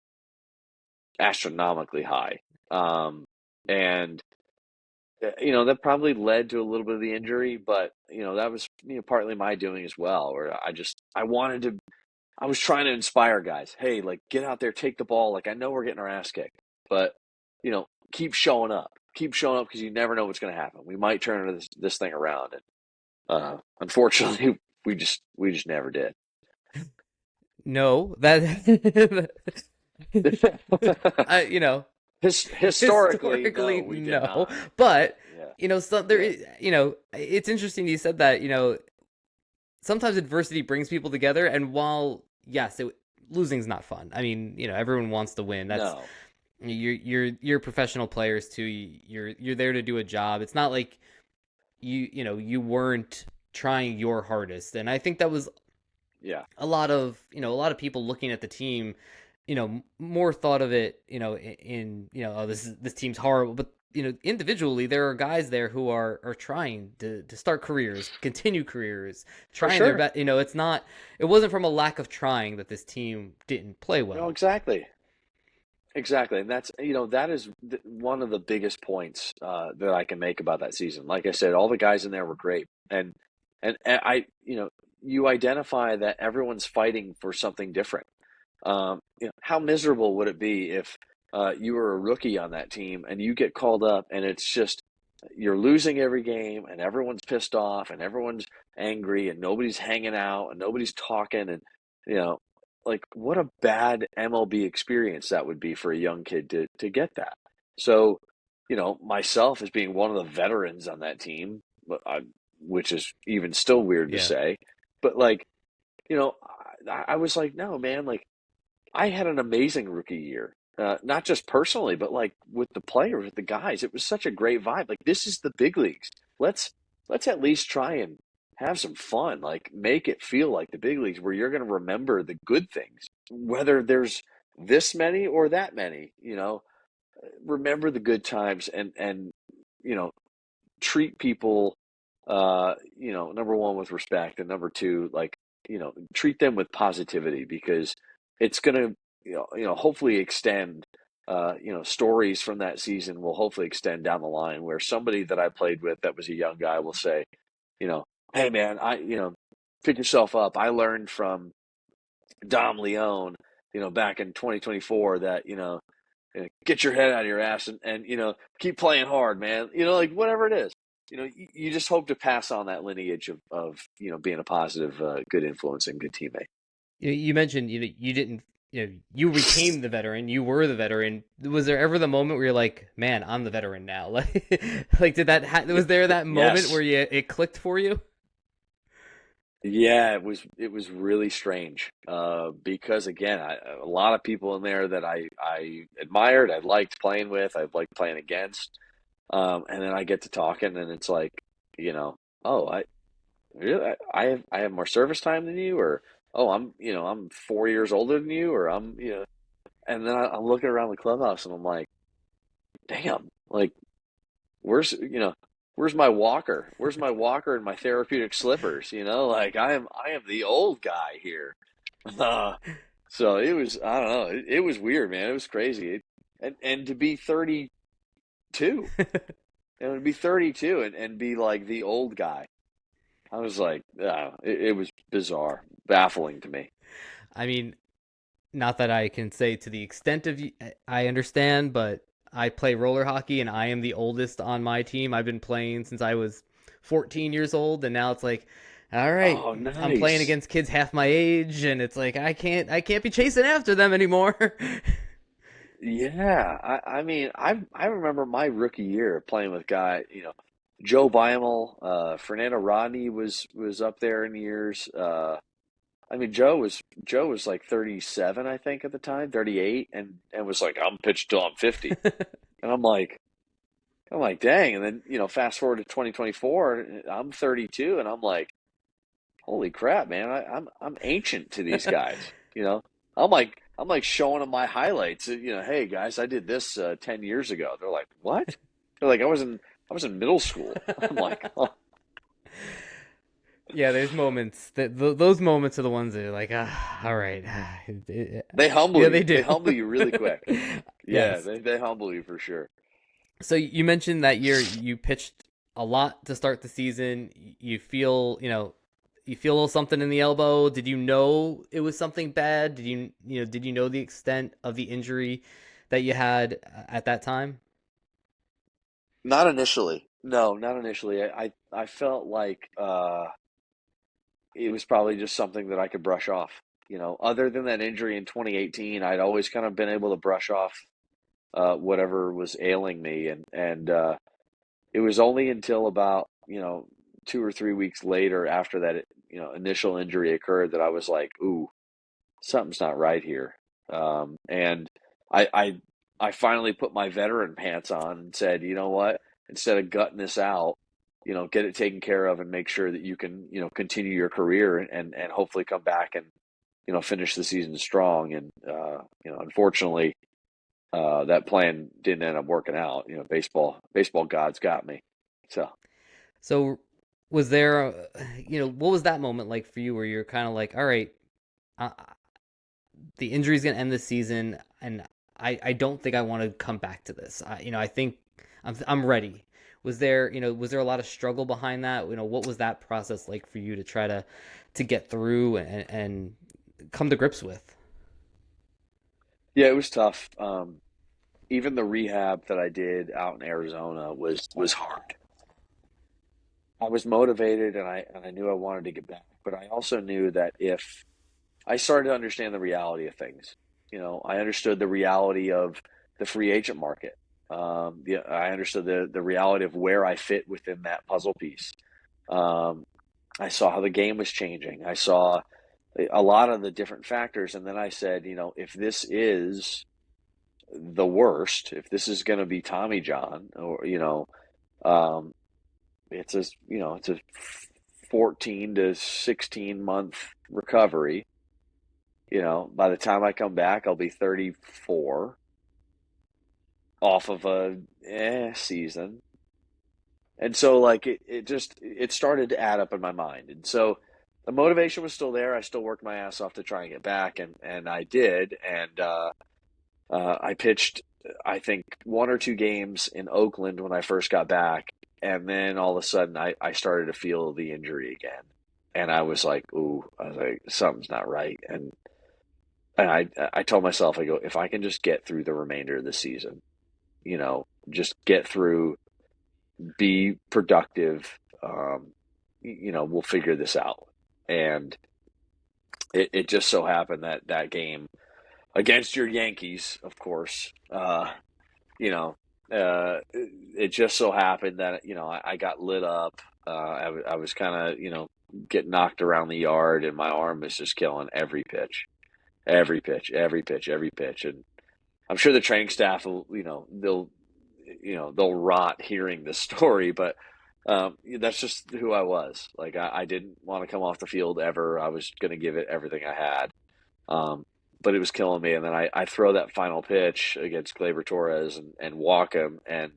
astronomically high. And that probably led to a little bit of the injury, but that was partly my doing as well, where I was trying to inspire guys. Hey, like get out there, take the ball. Like I know we're getting our ass kicked, but keep showing up. Keep showing up because you never know what's going to happen. We might turn this thing around, and unfortunately, we just never did. No, that you know, Historically, no, historically we did no, not. but Yeah, so there yeah, is, it's interesting you said that. Sometimes adversity brings people together, and while yes, losing's not fun. I mean, everyone wants to win. That's no, you're professional players too. You're there to do a job. It's not like you weren't trying your hardest, and I think that was yeah, a lot of people looking at the team, more thought of it, in oh, this team's horrible, but individually there are guys there who are trying to start careers, continue careers, for trying their sure. best. It wasn't from a lack of trying that this team didn't play No, well. exactly. Exactly, and that is one of the biggest points that I can make about that season. Like I said, all the guys in there were great, and you identify that everyone's fighting for something different. How miserable would it be if you were a rookie on that team and you get called up and it's just you're losing every game and everyone's pissed off and everyone's angry and nobody's hanging out and nobody's talking and you know like what a bad MLB experience that would be for a young kid to get that. So, myself as being one of the veterans on that team, which is even still weird to Yeah, say, but like, I was like, no, man, like I had an amazing rookie year. Not just personally, but like with the players, with the guys. It was such a great vibe. Like this is the big leagues. Let's at least try and have some fun. Like make it feel like the big leagues where you're going to remember the good things, whether there's this many or that many. Remember the good times and you know treat people. Number one with respect, and number two, like treat them with positivity because it's going to hopefully extend stories from that season will hopefully extend down the line where somebody that I played with that was a young guy will say, you know hey man, pick yourself up. I learned from Dom Leone back in 2024 that get your head out of your ass and keep playing hard, man. Like whatever it is. You just hope to pass on that lineage of being a positive, good influence and good teammate. you mentioned you didn't. You became the veteran. You were the veteran. Was there ever the moment where you're like, "Man, I'm the veteran now"? Like did was there that moment where Yes. it clicked for you? Yeah, it was really strange because again, a lot of people in there that I admired, I liked playing with, I liked playing against, and then I get to talking, and it's like, oh, really, I have more service time than you, or oh, I'm 4 years older than you, or and then I'm looking around the clubhouse, and I'm like, damn, like where's where's my walker? Where's my walker and my therapeutic slippers? Like I am the old guy here. Uh, so it was I don't know. It was weird, man. It was crazy. And to be 32, and to be 32 and be like the old guy. I was like, it was bizarre, baffling to me. I mean, not that I can say to the extent of I understand, but I play roller hockey and I am the oldest on my team. I've been playing since I was 14 years old, and now it's like, all right, Oh, I'm playing nice. against kids half my age, and it's like I can't be chasing after them anymore. Yeah, I mean, I remember my rookie year playing with guy, Joe Beimel, Fernando Rodney was up there in years. I mean, Joe was like 37, I think, at the time, 38, and was like, I'm pitched till I'm 50, and I'm like, dang. And then, fast forward to 2024, I'm 32 and I'm like, holy crap, man. I'm ancient to these guys, I'm like showing them my highlights. Hey guys, I did this 10 years ago. They're like, what? They're like, I was in middle school. I'm like, oh. Yeah, there's moments that those moments are the ones that are like, all right. They humble Yeah, they you. They do. humble you really quick. Yeah, Yes. they humble you for sure. So you mentioned that you pitched a lot to start the season. You feel a little something in the elbow. Did you know it was something bad? Did you know the extent of the injury that you had at that time? Not initially. No, not initially. I felt like it was probably just something that I could brush off. Other than that injury in 2018, I'd always kind of been able to brush off whatever was ailing me, and it was only until about 2 or 3 weeks later after that initial injury occurred that I was like, ooh, something's not right here. And I, I I finally put my veteran pants on and said, you know what? Instead of gutting this out, get it taken care of and make sure that you can continue your career and hopefully come back and finish the season strong. And unfortunately, that plan didn't end up working out. Baseball gods got me. So. So was there, what was that moment like for you where you're kind of like, all right, uh, the injury's gonna end this season, and I don't think I want to come back to this. I think I'm ready. Was there a lot of struggle behind that? What was that process like for you to try to get through and come to grips with? Yeah, it was tough. Even the rehab that I did out in Arizona was hard. I was motivated and I knew I wanted to get back, but I also knew that if I started to understand the reality of things, I understood the reality of the free agent market. I understood the reality of where I fit within that puzzle piece. Um, I saw how the game was changing. I saw a lot of the different factors, and then I said, if this is the worst, if this is going to be Tommy John, or um, it's a 14 to 16 month recovery. By the time I come back, I'll be 34 off of a season. And so like it started to add up in my mind. And so the motivation was still there. I still worked my ass off to try and get back, and I did. And I pitched, I think, 1 or 2 games in Oakland when I first got back, and then all of a sudden I started to feel the injury again, and I was like, ooh, I was like, something's not right, and I told myself, I go, if I can just get through the remainder of the season, just get through, be productive, we'll figure this out. And it just so happened that that game against your Yankees, of course, you know, it just so happened that I got lit up. I was kind of getting knocked around the yard, and my arm was just killing every pitch, every pitch, every pitch, every pitch. And I'm sure the training staff will, they'll rot hearing this story, but that's just who I was. Like I didn't want to come off the field ever. I was going to give it everything I had. Um, but it was killing me. And then I throw that final pitch against Gleyber Torres and walk him, and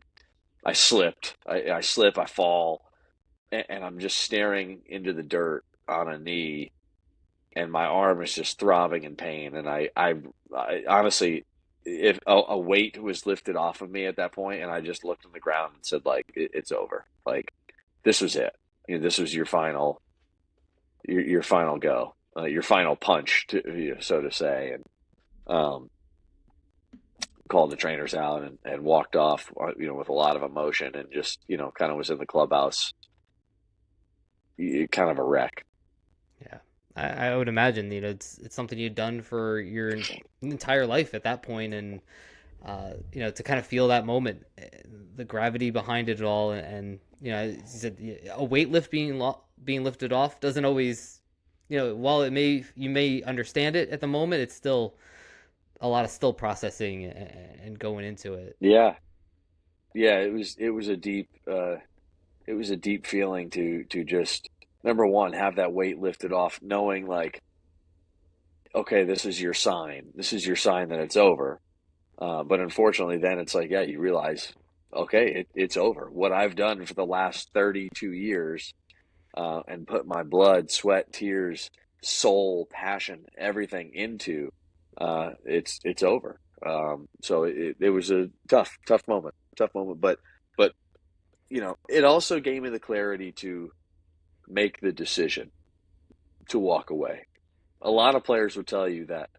I slipped. I slip, I fall, and I'm just staring into the dirt on a knee, and my arm is just throbbing in pain. And I honestly, if a weight was lifted off of me at that point, and I just looked on the ground and said, like, it's over. Like, this was it. This was your final go, your final punch, so to say. And um, called the trainers out and walked off, with a lot of emotion, and just, kind of was in the clubhouse, kind of a wreck. Yeah, I would imagine it's something you'd done for your entire life at that point, and to kind of feel that moment, the gravity behind it all, and as you said, a weight being lifted off doesn't always, while you may understand it at the moment, it's still a lot of still processing and going into it. Yeah. yeah, it was a deep feeling to just number one have that weight lifted off, knowing like, okay, this is your sign. This is your sign that it's over. But unfortunately, then it's like, yeah, you realize, okay, it's over. What I've done for the last 32 years, and put my blood, sweat, tears, soul, passion, everything into, it's over. So it was a tough moment. But it also gave me the clarity to make the decision to walk away. A lot of players would tell you that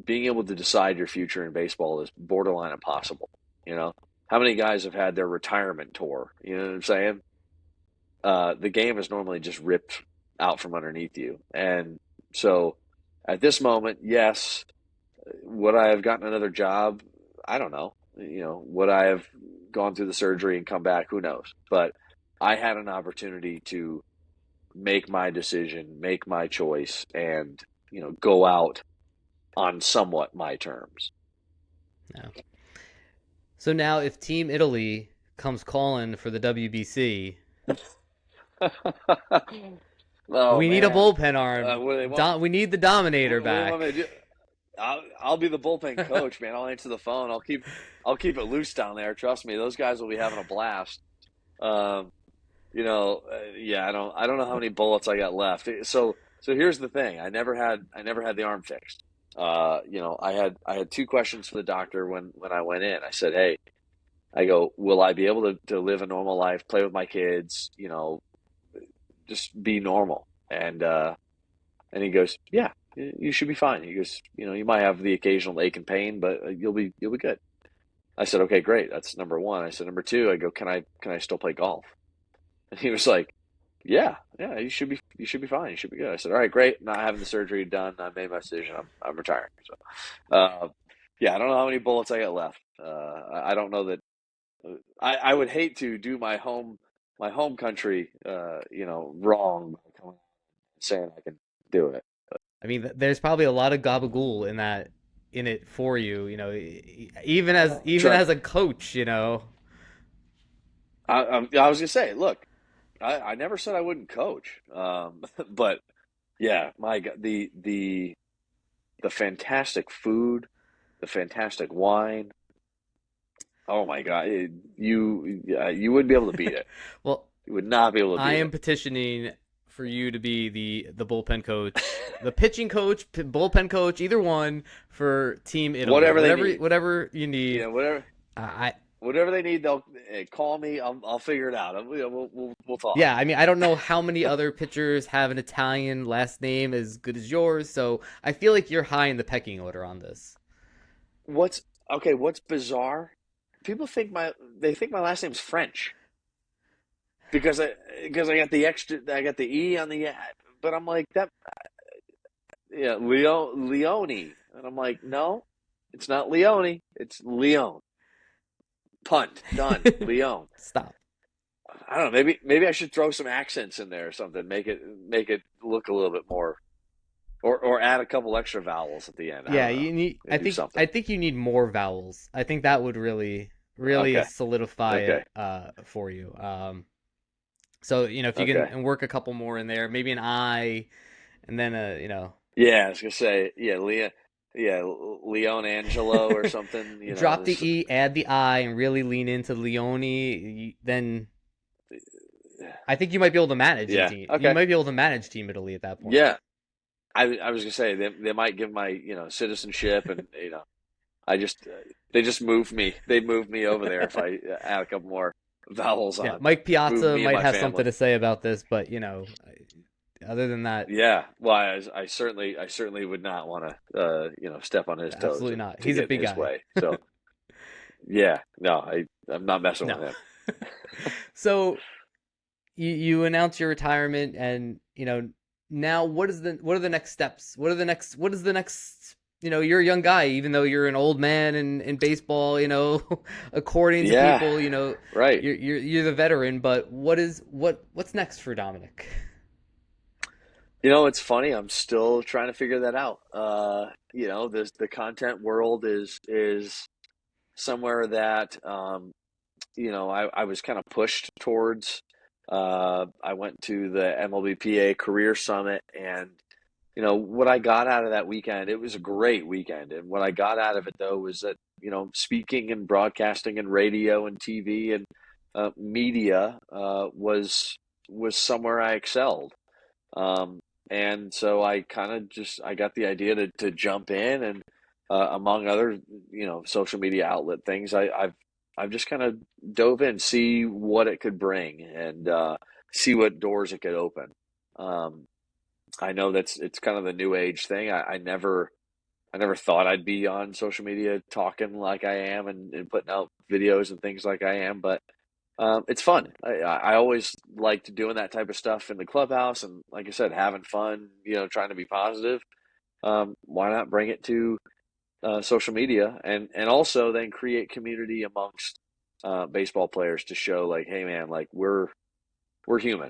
being able to decide your future in baseball is borderline impossible. You know, how many guys have had their retirement tour? You know what I'm saying? The game is normally just ripped out from underneath you. And so at this moment, yes, would I have gotten another job? I don't know. Would I have gone through the surgery and come back? Who knows? But I had an opportunity to make my decision, make my choice, and go out on somewhat my terms. Yeah. So now, if Team Italy comes calling for the WBC, Oh we need a man, bullpen arm. what do they want? We need the Dominator What do they want me back. to do? I'll be the bullpen coach, man. I'll answer the phone. I'll keep it loose down there. Trust me, those guys will be having a blast. Um, yeah, I don't know how many bullets I got left. So here's the thing. I never had the arm fixed. I had two questions for the doctor when I went in. I said, hey, I go, will I be able to live a normal life, play with my kids, just be normal? And he goes, yeah, you should be fine. He goes, you might have the occasional ache and pain, but you'll be good. I said, okay, great. That's number one. I said, number two, I go, can I still play golf? And he was like, yeah, you should be fine. You should be good. I said, all right, great. Not having the surgery done. I made my decision. I'm retiring. So, yeah, I don't know how many bullets I got left. I don't know that. I would hate to do my home country, wrong by coming out and saying I can do it. I mean, there's probably a lot of gabagool in it for you. Even Try. as a coach, you know. I was gonna say, look, I never said I wouldn't coach, but yeah, my God, the fantastic food, the fantastic wine. Oh my God, you wouldn't be able to beat it. Well, You would not be able to I beat am it. petitioning for you to be the bullpen coach, the pitching coach, bullpen coach, either one for Team Italy. Whatever they need, Whatever you need. whatever I whatever they need, they'll call me. I'll figure it out. We'll talk. Yeah, I mean, I don't know how many other pitchers have an Italian last name as good as yours, so I feel like you're high in the pecking order on this. What's okay? What's bizarre? People think my last name's French because I got the extra I got the e on the but I'm like that yeah Leone and I'm like no, it's not Leone, it's Leone. Punt done. Leone. Stop. I don't know. Maybe I should throw some accents in there or something. Make it look a little bit more, or add a couple extra vowels at the end. I Yeah, don't know. you need. Do I something. think you need more vowels. I think that would really Okay. solidify Okay. it for you. So if you Okay. can work a couple more in there, maybe an I, and then Yeah, I was gonna say yeah, Leon Angelo or something. drop the E, add the I, and really lean into Leone. Then I think you might be able to manage the Yeah. team. You Okay. might be able to manage Team Italy at that point. Yeah. I was gonna say they might give my citizenship and I just they just moved me. They moved me over there if I add a couple more vowels Yeah, on. Mike Move Piazza me and might my have something family. to say about this, but other than that, Yeah, well, I certainly would not want to, step on his toes absolutely and not. to He's a get in big his guy. way. So, yeah, no, I'm not messing with No. him. So you announce your retirement, and now what are the next steps? What is the next? You're a young guy, even though you're an old man in baseball. According to Yeah, people, right. you're the veteran. But what's next for Dominic? It's funny. I'm still trying to figure that out. The content world is somewhere that I was kind of pushed towards. I went to the MLBPA Career Summit, and what I got out of that weekend, it was a great weekend. And what I got out of it though was that speaking and broadcasting and radio and TV and media was somewhere I excelled. Um, and so I kind of just I got the idea to jump in, and among other social media outlet things, I've just kind of dove in, see what it could bring, and see what doors it could open. Um, I know it's kind of the new age thing. I never thought I'd be on social media talking like I am, and putting out videos and things like I am, but it's fun. I always liked doing that type of stuff in the clubhouse, and like I said, having fun, trying to be positive. Why not bring it to social media, and also then create community amongst baseball players to show like, hey man, like we're human.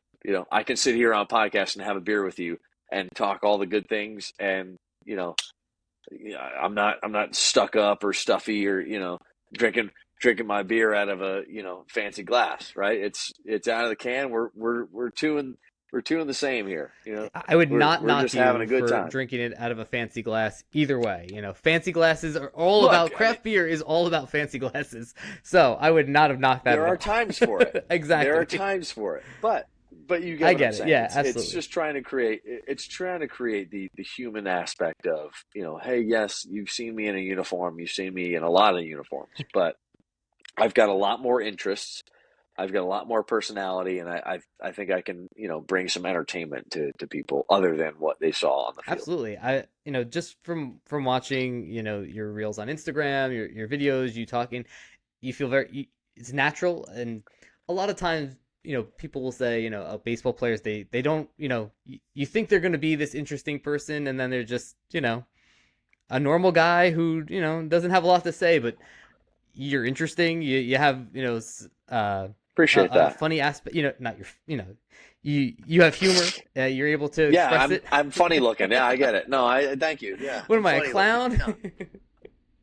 I can sit here on a podcast and have a beer with you and talk all the good things, and you know, yeah, I'm not stuck up or stuffy, or drinking my beer out of a fancy glass, right? It's out of the can. We're two in the same here. I would We're not we're knock just having you a good for time. drinking it out of a fancy glass either way. Fancy glasses are all Look, about craft beer is all about fancy glasses. So I would not have knocked that there at are all. times for it. There are Exactly. times for it, but you get I what I'm get it. saying. Yeah, It's absolutely. just trying to create the human aspect of, hey, yes, you've seen me in a uniform, you've seen me in a lot of uniforms, but I've got a lot more interests. I've got a lot more personality, and I think I can bring some entertainment to people other than what they saw on the field. Absolutely. Just from watching, your reels on Instagram, your videos, you talking, you feel it's natural. And a lot of times, people will say, baseball players, they don't, you think they're going to be this interesting person, and then they're just, a normal guy who, doesn't have a lot to say, but you're interesting. You have, Appreciate a that. funny aspect, not your, you have humor. You're able to Yeah, express I'm it. I'm funny looking. Yeah, I get it. No, I thank you. Yeah, What I'm am I, a funny looking. clown?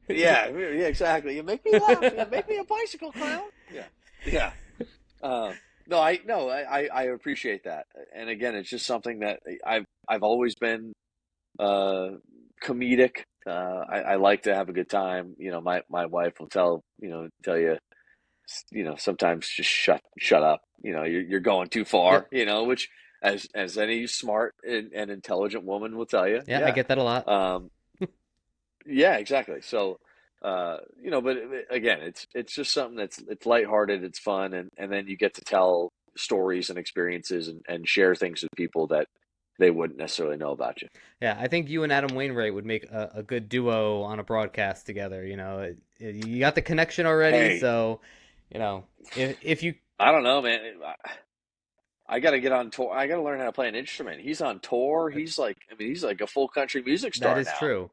No, yeah, yeah, exactly. You make me laugh. You make me a bicycle clown. Yeah, yeah. No, I appreciate that. And again, it's just something that I've always been uh, comedic. I like to have a good time. My wife will tell you, sometimes just shut up. You're going too far. Yep. Which as any smart and intelligent woman will tell you. Yeah, I Yeah. get that a lot. Um, yeah, exactly. So, but again, it's just something it's lighthearted, it's fun, and then you get to tell stories and experiences, and share things with people that they wouldn't necessarily know about you. Yeah, I think you and Adam Wainwright would make a good duo on a broadcast together. You got the connection already, Hey, so if you I don't know, man. I got to get on tour. I got to learn how to play an instrument. He's on tour. He's like a full country music that star is now. true.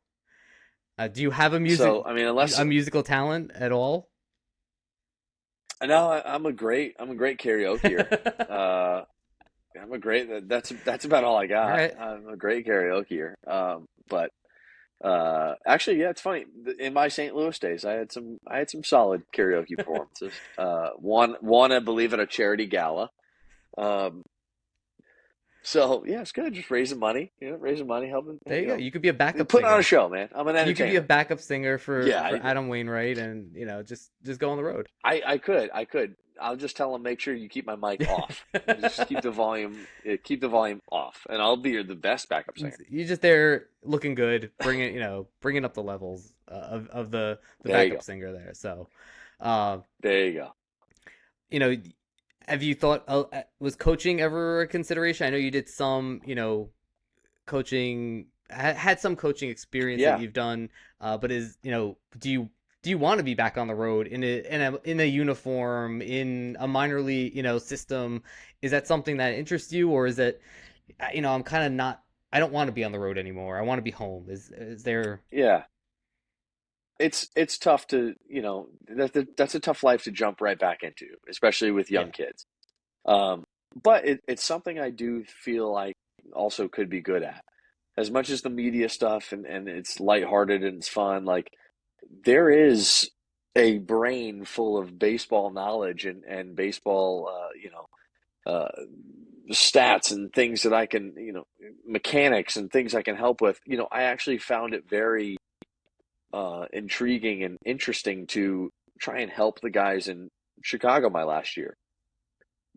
Do you have So, I mean, unless a musical talent at all? no, I'm a great karaokeer. Uh, I'm a great. That's about all I All got. right. I'm a great karaokeer. But actually, yeah, it's funny. In my St. Louis days, I had some solid karaoke performances. One, I believe, at a charity gala. Um, so yeah, it's good. Just raising money, helping, There you go. You could be a backup putting on a singer. show, man. I'm an You could be a entertainer. backup singer Yeah, for Adam Wainwright, and just go on the road. I could. I'll just tell them, make sure you keep my mic off. Just keep the volume off, and I'll be the best backup singer. You just there looking good, bringing up the levels of the There you backup go. singer there. So, uh, There you go. you know, have you thought was coaching ever a consideration? I know you did some, coaching had some coaching experience that Yeah. you've done, but do you want to be back on the road in a uniform in a minor league system? Is that something that interests you, or is it I'm kind of not. I don't want to be on the road anymore. I want to be home. Is there? Yeah. It's tough to, that's a tough life to jump right back into, especially with young Yeah, kids. Um, but it's something I do feel like also could be good at. As much as the media stuff, and it's lighthearted and it's fun, like there is a brain full of baseball knowledge and baseball, uh, stats and things that I can, mechanics and things I can help with. I actually found it very intriguing and interesting to try and help the guys in Chicago my last year.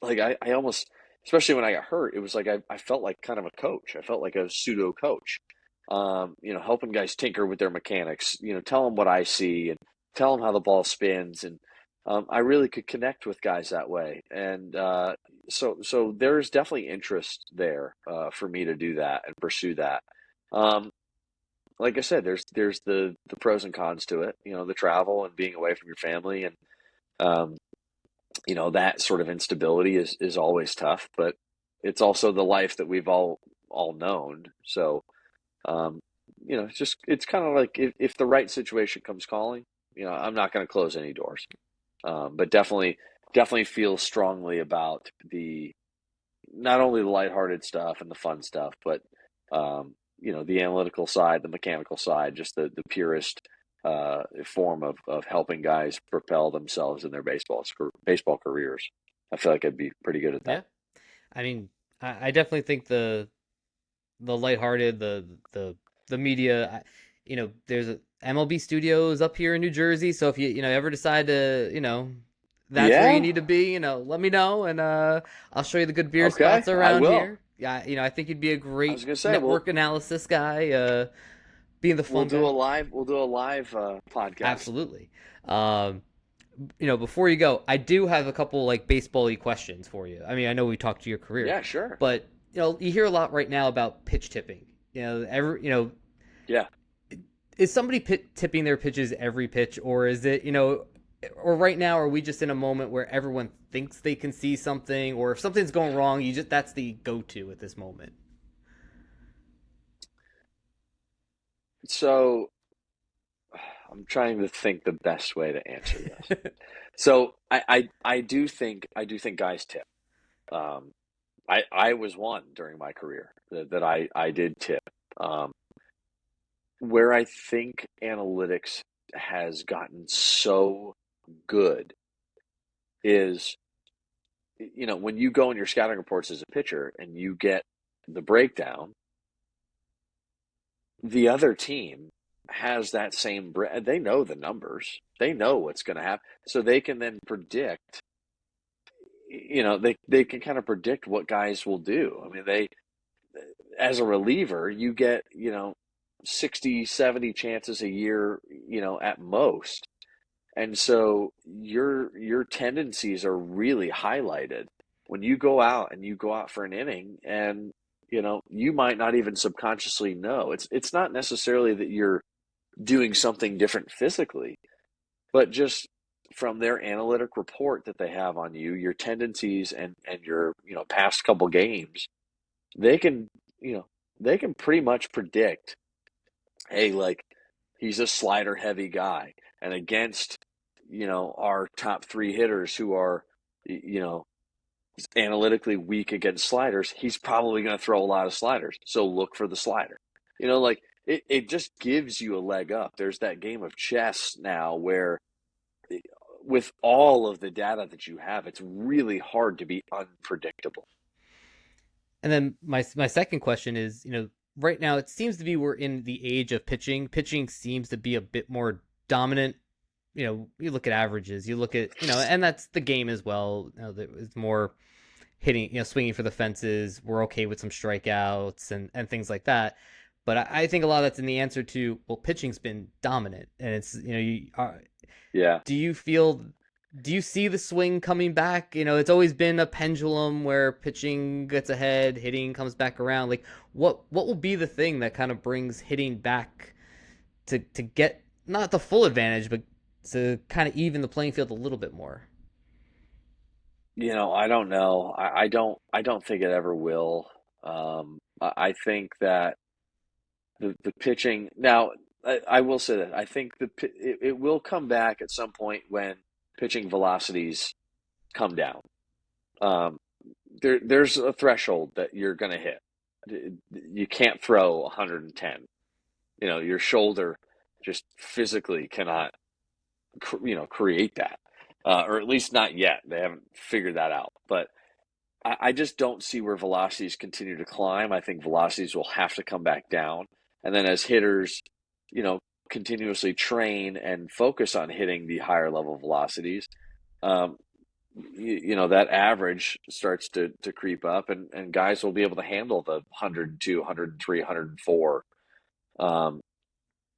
Like I almost, especially when I got hurt, it was like I felt like kind of a coach. I felt like a pseudo coach. Helping guys tinker with their mechanics. Tell them what I see and tell them how the ball spins, and I really could connect with guys that way. And so there's definitely interest there for me to do that and pursue that. Um, like I said, there's the pros and cons to it. The travel and being away from your family, and um, that sort of instability is always tough, but it's also the life that we've all known. So um, it's kind of like if the right situation comes calling, I'm not going to close any doors. But definitely feel strongly about the not only the lighthearted stuff and the fun stuff, but the analytical side, the mechanical side, just the purest form of helping guys propel themselves in their baseball careers. I feel like I'd be pretty good at that. Yeah, I mean, I definitely think the lighthearted, the media. There's MLB studios up here in New Jersey, so if you ever decide to that's where you Yeah. need to be, let me know, and I'll show you the good beer Okay. spots I around will. here. Yeah, I think you'd be a I was great gonna say network analysis guy, being the we'll fun do a guy. live we'll do a live podcast. Absolutely. Um, before you go, I do have a couple like baseball-y questions for you. I mean, I know we talked to your career, Yeah. Sure. but you hear a lot right now about pitch tipping. Yeah. Is somebody tipping their pitches every pitch, or is it or right now are we just in a moment where everyone thinks they can see something, or if something's going wrong, you just that's the go-to at this moment. So I'm trying to think the best way to answer this. So I do think guys tip. Um, I was one during my career that I did tip. Um, where I think analytics has gotten so good is, when you go in your scouting reports as a pitcher and you get the breakdown, the other team has that same, they know the numbers, they know what's going to happen, so they can then predict, they can kind of predict what guys will do. I mean, as a reliever, you get, 60, 70 chances a year, at most. And so your tendencies are really highlighted when you go out for an inning, and you might not even subconsciously know. It's not necessarily that you're doing something different physically, but just from their analytic report that they have on you, your tendencies and your past couple games, they can you know they can pretty much predict, hey, like, he's a slider heavy guy, and against our top three hitters who are you know analytically weak against sliders, he's probably going to throw a lot of sliders, so look for the slider. Like, it just gives you a leg up. There's that game of chess now where, with all of the data that you have, it's really hard to be unpredictable. And then my second question is, right now it seems to be we're in the age of pitching. Pitching seems to be a bit more dominant. You look at averages, you look at, and that's the game as well. It's more hitting, swinging for the fences. We're okay with some strikeouts and things like that. But I think a lot of that's in the answer to, well, pitching's been dominant, and it's Yeah. do you feel do you see the swing coming back? It's always been a pendulum where pitching gets ahead, hitting comes back around. Like what will be the thing that kind of brings hitting back to get not the full advantage, but to kind of even the playing field a little bit more? I don't know. I don't think it ever will. I think that the pitching now. I will say that I think it will come back at some point when pitching velocities come down. Um, there's a threshold that you're going to hit. You can't throw 110. Your shoulder just physically cannot create that, or at least not yet. They haven't figured that out. But I just don't see where velocities continue to climb. I think velocities will have to come back down, and then as hitters, you know, continuously train and focus on hitting the higher level velocities, um, that average starts to creep up, and guys will be able to handle the 102, 103, 104. Um,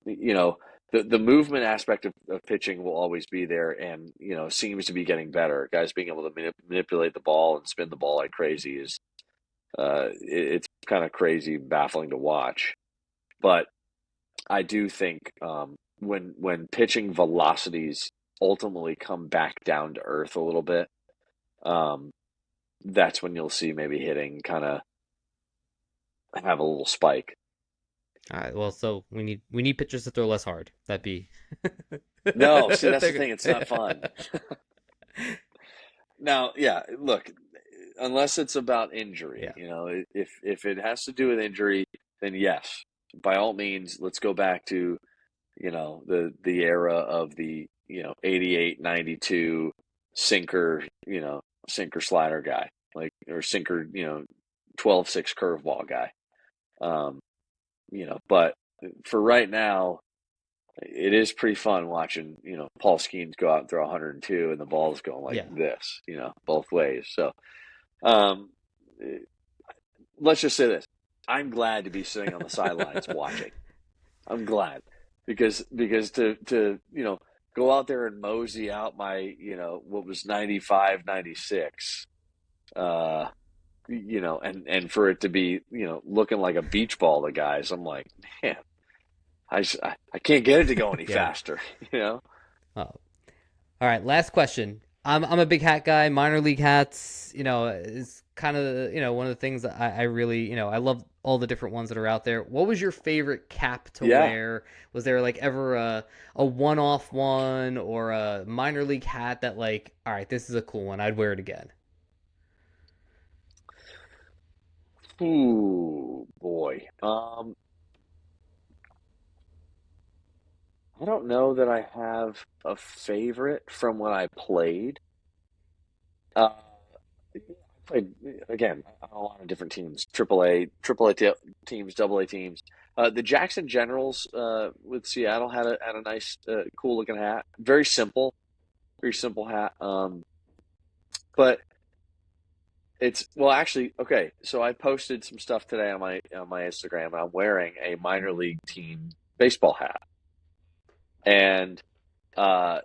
you know, the movement aspect of pitching will always be there, and seems to be getting better. Guys being able to manipulate the ball and spin the ball like crazy is it's kind of crazy, baffling to watch. But I do think when pitching velocities ultimately come back down to earth a little bit, um, that's when you'll see maybe hitting kind of have a little spike. All right. Well, so we need pitchers to throw less hard. That'd be. No, see, that's the thing. It's not fun. Now, yeah, look, unless it's about injury, Yeah. if it has to do with injury, then yes, by all means, let's go back to, the era of the, 88, 92 sinker, sinker slider guy, like, or sinker, 12-6 curveball guy. Um, but for right now, it is pretty fun watching, Paul Skeens go out and throw 102 and the ball's going like Yeah. this, both ways. So, um, let's just say this. I'm glad to be sitting on the sidelines watching. I'm glad because to go out there and mosey out my what was 95, 96, and for it to be looking like a beach ball to guys, I'm like, man, I can't get it to go any Yeah. faster, you know. Oh. All right, last question. I'm a big hat guy. Minor league hats, is kind of one of the things that I really I love all the different ones that are out there. What was your favorite cap to Yeah. wear? Was there like ever a one off one or a minor league hat that like, all right, this is a cool one. I'd wear it again. Ooh, boy. I don't know that I have a favorite from when I played. Uh, I played again on a lot of different teams, triple A teams, double A teams. The Jackson Generals with Seattle had a nice, cool looking hat. Very simple hat. But it's well, actually, okay. So I posted some stuff today on my Instagram, and I'm wearing a minor league team baseball hat, and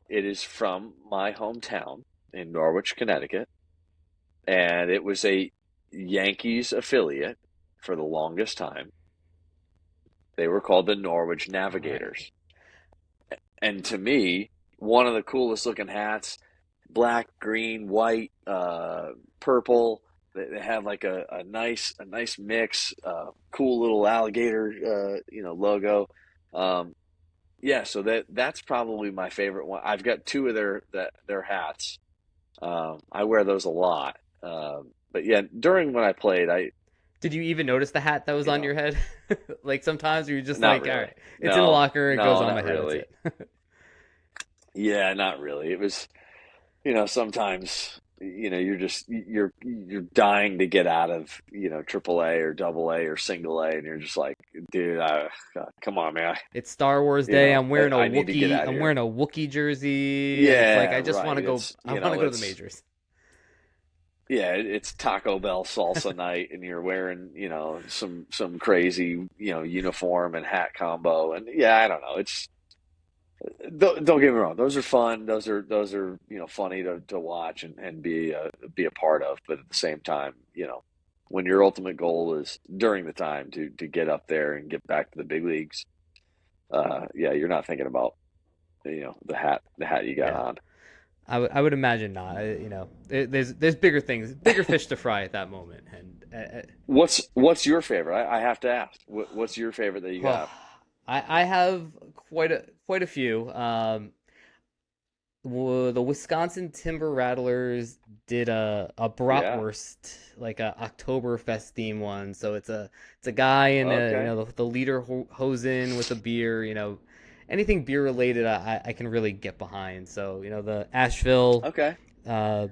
it is from my hometown in Norwich, Connecticut, and it was a Yankees affiliate for the longest time. They were called the Norwich All right. Navigators. And to me, one of the coolest looking hats, black, green, white, purple. They have like a nice mix, cool little alligator, logo. Um, yeah, so that's probably my favorite one. I've got two of their hats. I wear those a lot. But yeah, during when I played, Did you even notice the hat that was you on know, your head? Like sometimes you're just not like, all really. right, it's in the No, locker, it goes no, on my not head, that's really. it. Yeah, not really. It was, sometimes, you're dying to get out of, triple A or double A or single A, and you're just like, dude, come on, man. It's Star Wars Day. I'm I, wearing a I need to get Wookiee. out of I'm here. wearing a Wookiee jersey, and it's like Yeah, I just want right. to go. It's, I want to go to the majors. it's Taco Bell salsa night, and you're wearing, some crazy, uniform and hat combo, and yeah, I don't know. Don't get me wrong; those are fun. Those are funny to watch and be a part of. But at the same time, when your ultimate goal is during the time to get up there and get back to the big leagues, yeah, you're not thinking about the hat you got Yeah, on. I would imagine not. There's bigger things, bigger fish to fry at that moment, and What's your favorite? I have to ask. What's your favorite that you well, got? I have quite a few. The Wisconsin Timber Rattlers did a Yeah. bratwurst, like a Oktoberfest theme one. So it's a guy in a Okay. the leader hosen with a beer, anything beer related, I can really get behind. So the Asheville, Okay. uh,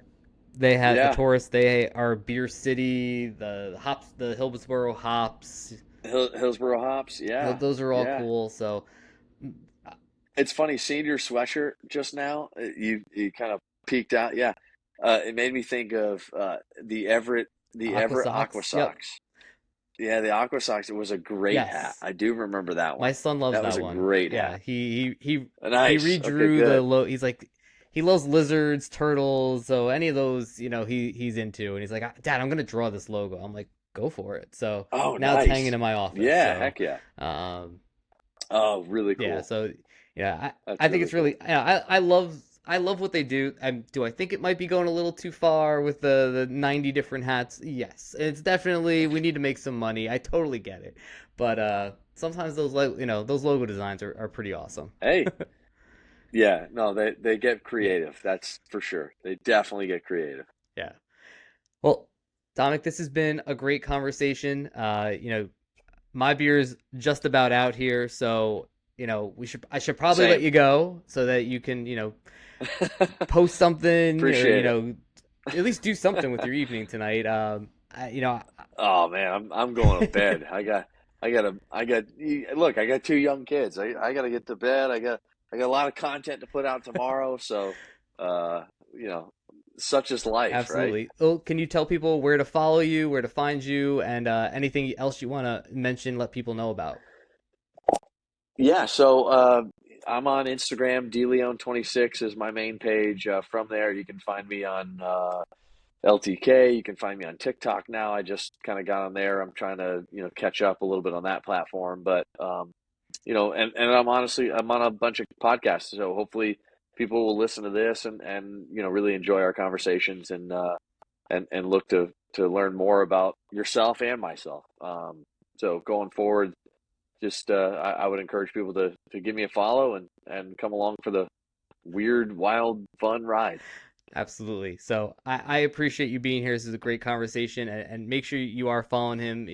they had the Yeah. tourists. They are beer city. The hops, the Hillsborough hops. Hillsborough hops. Yeah. Those are all Yeah. cool. So It's funny seeing your sweatshirt just now. You kind of peeked out. Yeah. It made me think of the Aqua Everett Aqua socks. Yep. Sox. Yeah, the Aqua Sox. It was a great hat. Yes. I do remember that My one. son loves That was that a one. great Yeah, hat. he Nice. Okay, redrew the good. low. He's like, he loves lizards, turtles, so any of those, he's into. And he's like, Dad, I'm gonna draw this logo. I'm like, go for it. So Oh, now it's hanging nice. in my office. Yeah, So, heck yeah. um, Oh, really yeah. cool. So yeah, I That's think really it's really, cool. I love what they do. Do I think it might be going a little too far with the 90 different hats? Yes, it's definitely we need to make some money. I totally get it, but sometimes those logo designs are pretty awesome. Hey, yeah, no, they get creative. That's for sure. They definitely get creative. Yeah. Well, Dominic, this has been a great conversation. My beer's just about out here, so I should probably let Same. you go so that you can post something or Appreciate it. at least do something with your evening tonight. Oh man, I'm going to bed. Look, I got two young kids. I got to get to bed. I got a lot of content to put out tomorrow. So, uh, you know, such is life, right? Absolutely. Well, can you tell people where to follow you, where to find you, and anything else you want to mention, let people know about? Yeah. So, I'm on Instagram. DLeon26 is my main page. From there, you can find me on LTK. You can find me on TikTok now. I just kind of got on there. I'm trying to, catch up a little bit on that platform. But, and I'm on a bunch of podcasts. So hopefully people will listen to this and really enjoy our conversations and look to learn more about yourself and myself. So going forward, just I would encourage people to give me a follow and come along for the weird, wild, fun ride. Absolutely. So I appreciate you being here. This is a great conversation, and make sure you are following him.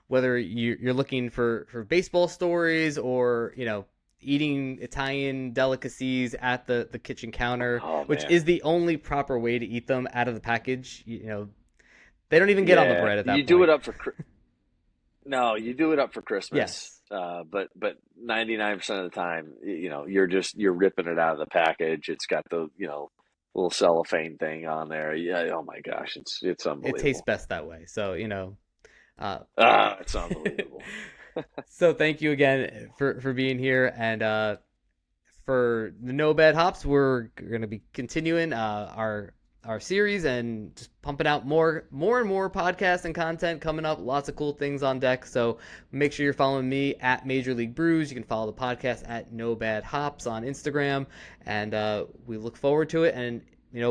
Whether you're looking for baseball stories or eating Italian delicacies at the kitchen counter, Oh which man. is the only proper way to eat them out of the package. They don't even get on the Yeah, bread at you that do it point. up for no, you do it up for Christmas. Yes, But 99% of the time, you're ripping it out of the package. It's got the little cellophane thing on there. Yeah. Oh my gosh, it's it tastes unbelievable. best that way. So uh, Ah, it's unbelievable. so thank you again for being here and for the No Bad Hops, we're going to be continuing our series and just pumping out more and more podcasts and content coming up. Lots of cool things on deck. So make sure you're following me at Major League Brews. You can follow the podcast at No Bad Hops on Instagram, and we look forward to it. And this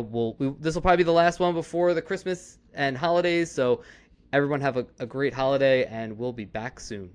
will probably be the last one before the Christmas and holidays. So everyone have a great holiday, and we'll be back soon.